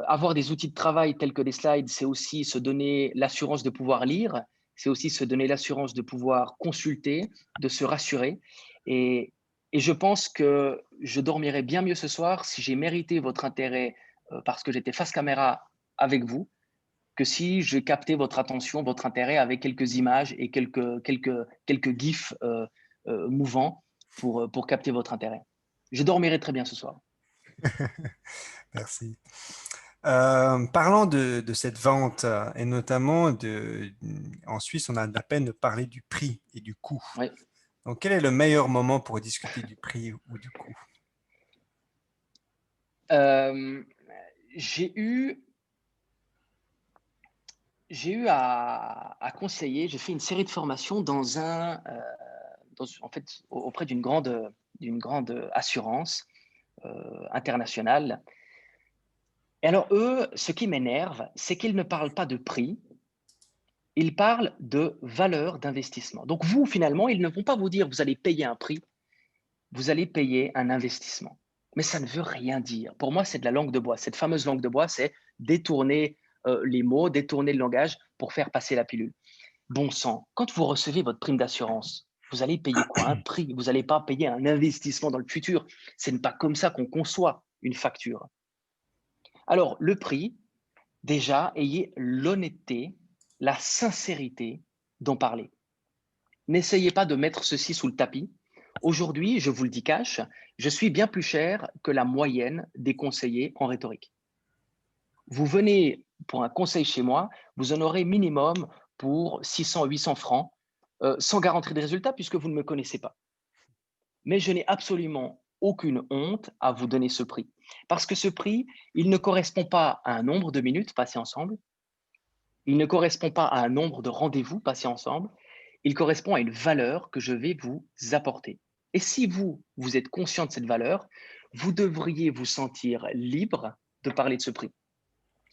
Avoir des outils de travail tels que des slides, c'est aussi se donner l'assurance de pouvoir lire, c'est aussi se donner l'assurance de pouvoir consulter, de se rassurer. Et je pense que je dormirai bien mieux ce soir si j'ai mérité votre intérêt parce que j'étais face caméra avec vous, que si j'ai capté votre attention, votre intérêt avec quelques images et quelques gifs mouvants pour capter votre intérêt. Je dormirai très bien ce soir. Merci. Parlant de cette vente et notamment en Suisse, on a la peine de parler du prix et du coût. Oui. Donc, quel est le meilleur moment pour discuter du prix ou du coût? J'ai eu à conseiller, j'ai fait une série de formations en fait, auprès d'une grande assurance internationale. Et alors, eux, ce qui m'énerve, c'est qu'ils ne parlent pas de prix, ils parlent de valeur d'investissement. Donc, vous, finalement, ils ne vont pas vous dire vous allez payer un prix, vous allez payer un investissement. Mais ça ne veut rien dire. Pour moi, c'est de la langue de bois. Cette fameuse langue de bois, c'est détourner les mots, détourner le langage pour faire passer la pilule. Bon sang, quand vous recevez votre prime d'assurance, vous allez payer quoi? Un prix. Vous n'allez pas payer un investissement dans le futur. Ce n'est pas comme ça qu'on conçoit une facture. Alors, le prix, déjà, ayez l'honnêteté, la sincérité d'en parler. N'essayez pas de mettre ceci sous le tapis. Aujourd'hui, je vous le dis cash, je suis bien plus cher que la moyenne des conseillers en rhétorique. Vous venez pour un conseil chez moi, vous en aurez minimum pour 600, 800 francs, sans garantie de résultat puisque vous ne me connaissez pas. Mais je n'ai absolument aucune honte à vous donner ce prix. Parce que ce prix, il ne correspond pas à un nombre de minutes passées ensemble, il ne correspond pas à un nombre de rendez-vous passés ensemble, il correspond à une valeur que je vais vous apporter. Et si vous, vous êtes conscient de cette valeur, vous devriez vous sentir libre de parler de ce prix.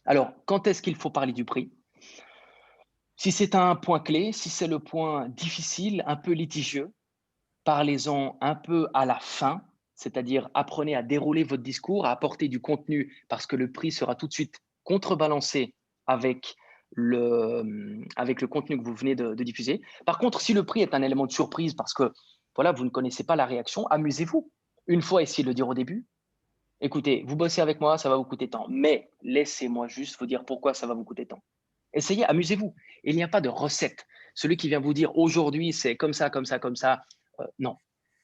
Alors, quand est-ce qu'il faut parler du prix? Si c'est un point clé, si c'est le point difficile, un peu litigieux, parlez-en un peu à la fin, c'est-à-dire apprenez à dérouler votre discours, à apporter du contenu parce que le prix sera tout de suite contrebalancé avec le contenu que vous venez de diffuser. Par contre, si le prix est un élément de surprise parce que voilà, vous ne connaissez pas la réaction, amusez-vous. Une fois, essayez de le dire au début. Écoutez, vous bossez avec moi, ça va vous coûter tant, mais laissez-moi juste vous dire pourquoi ça va vous coûter tant. Essayez, amusez-vous. Il n'y a pas de recette. Celui qui vient vous dire aujourd'hui, c'est comme ça, comme ça, comme ça, non.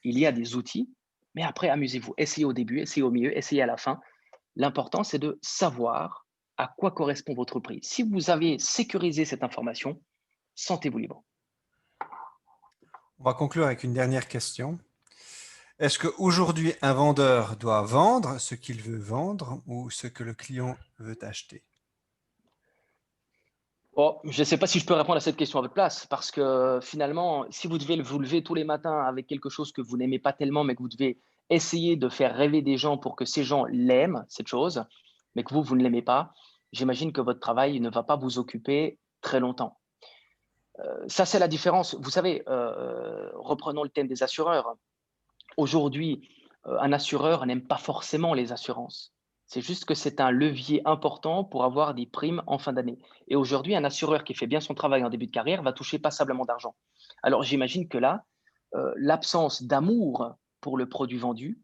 Il y a des outils, mais après, amusez-vous. Essayez au début, essayez au milieu, essayez à la fin. L'important, c'est de savoir à quoi correspond votre prix. Si vous avez sécurisé cette information, sentez-vous libre. On va conclure avec une dernière question. Est-ce qu'aujourd'hui, un vendeur doit vendre ce qu'il veut vendre ou ce que le client veut acheter? Oh, je ne sais pas si je peux répondre à cette question à votre place, parce que finalement, si vous devez vous lever tous les matins avec quelque chose que vous n'aimez pas tellement, mais que vous devez essayer de faire rêver des gens pour que ces gens l'aiment, cette chose, mais que vous ne l'aimez pas, j'imagine que votre travail ne va pas vous occuper très longtemps. Ça, c'est la différence. Vous savez, reprenons le thème des assureurs. Aujourd'hui, un assureur n'aime pas forcément les assurances. C'est juste que c'est un levier important pour avoir des primes en fin d'année. Et aujourd'hui, un assureur qui fait bien son travail en début de carrière va toucher passablement d'argent. Alors j'imagine que là, l'absence d'amour pour le produit vendu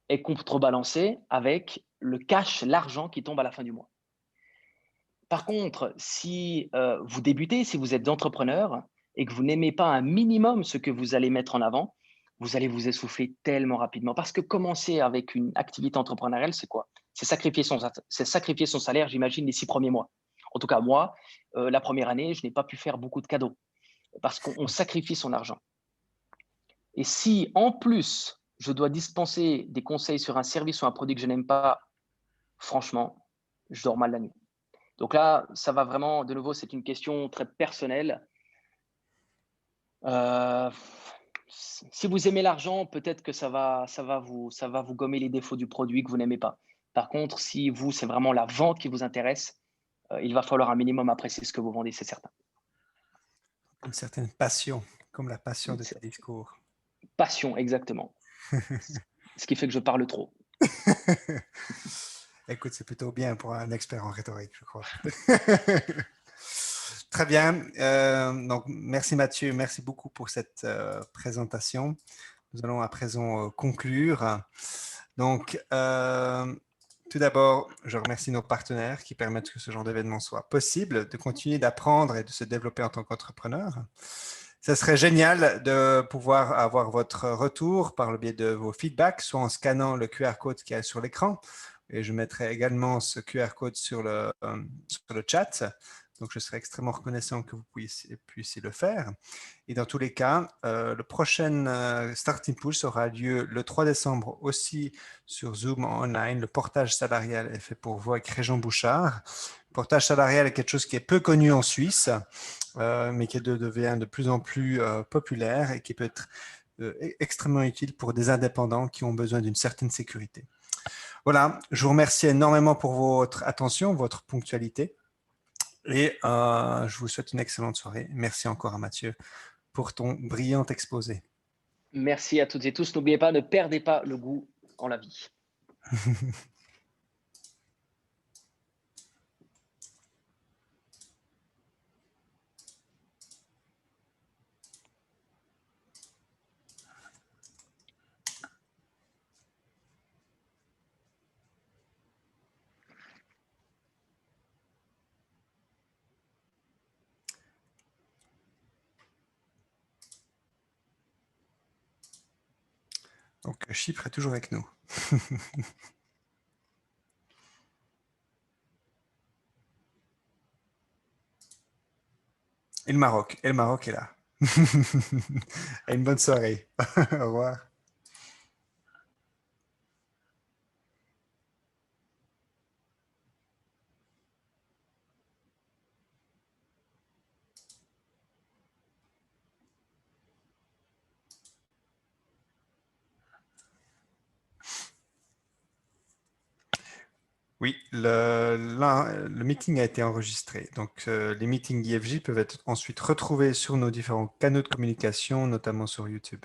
est contrebalancée avec le cash, l'argent qui tombe à la fin du mois. Par contre, si vous débutez, si vous êtes entrepreneur et que vous n'aimez pas un minimum ce que vous allez mettre en avant, vous allez vous essouffler tellement rapidement. Parce que commencer avec une activité entrepreneuriale, c'est quoi? C'est sacrifier son salaire, j'imagine, les 6 premiers mois. En tout cas, moi, la première année, je n'ai pas pu faire beaucoup de cadeaux parce qu'on sacrifie son argent. Et si, en plus, je dois dispenser des conseils sur un service ou un produit que je n'aime pas, franchement, je dors mal la nuit. Donc là, ça va vraiment, de nouveau, c'est une question très personnelle. Euh, si vous aimez l'argent, peut-être que ça va vous gommer les défauts du produit que vous n'aimez pas. Par contre, si vous, c'est vraiment la vente qui vous intéresse, il va falloir un minimum apprécier ce que vous vendez, c'est certain. Une certaine passion, comme la passion de tes discours. Passion, exactement. Ce qui fait que je parle trop. Écoute, c'est plutôt bien pour un expert en rhétorique, je crois. Très bien. Donc, merci Mathieu, merci beaucoup pour cette présentation. Nous allons à présent conclure. Donc, tout d'abord, je remercie nos partenaires qui permettent que ce genre d'événement soit possible, de continuer d'apprendre et de se développer en tant qu'entrepreneur. Ça serait génial de pouvoir avoir votre retour par le biais de vos feedbacks, soit en scannant le QR code qui est sur l'écran, et je mettrai également ce QR code sur le chat. Donc, je serai extrêmement reconnaissant que vous puissiez le faire. Et dans tous les cas, le prochain Starting Pulse aura lieu le 3 décembre aussi sur Zoom en online. Le portage salarial est fait pour vous avec Régent Bouchard. Le portage salarial est quelque chose qui est peu connu en Suisse, mais qui devient de plus en plus populaire et qui peut être extrêmement utile pour des indépendants qui ont besoin d'une certaine sécurité. Voilà, je vous remercie énormément pour votre attention, votre ponctualité. Et je vous souhaite une excellente soirée. Merci encore à Mathieu pour ton brillant exposé. Merci à toutes et tous. N'oubliez pas, ne perdez pas le goût en la vie. Donc, Chypre est toujours avec nous. Et le Maroc. Et le Maroc est là. Et une bonne soirée. Au revoir. Oui, le meeting a été enregistré. Donc, les meetings IFJ peuvent être ensuite retrouvés sur nos différents canaux de communication, notamment sur YouTube.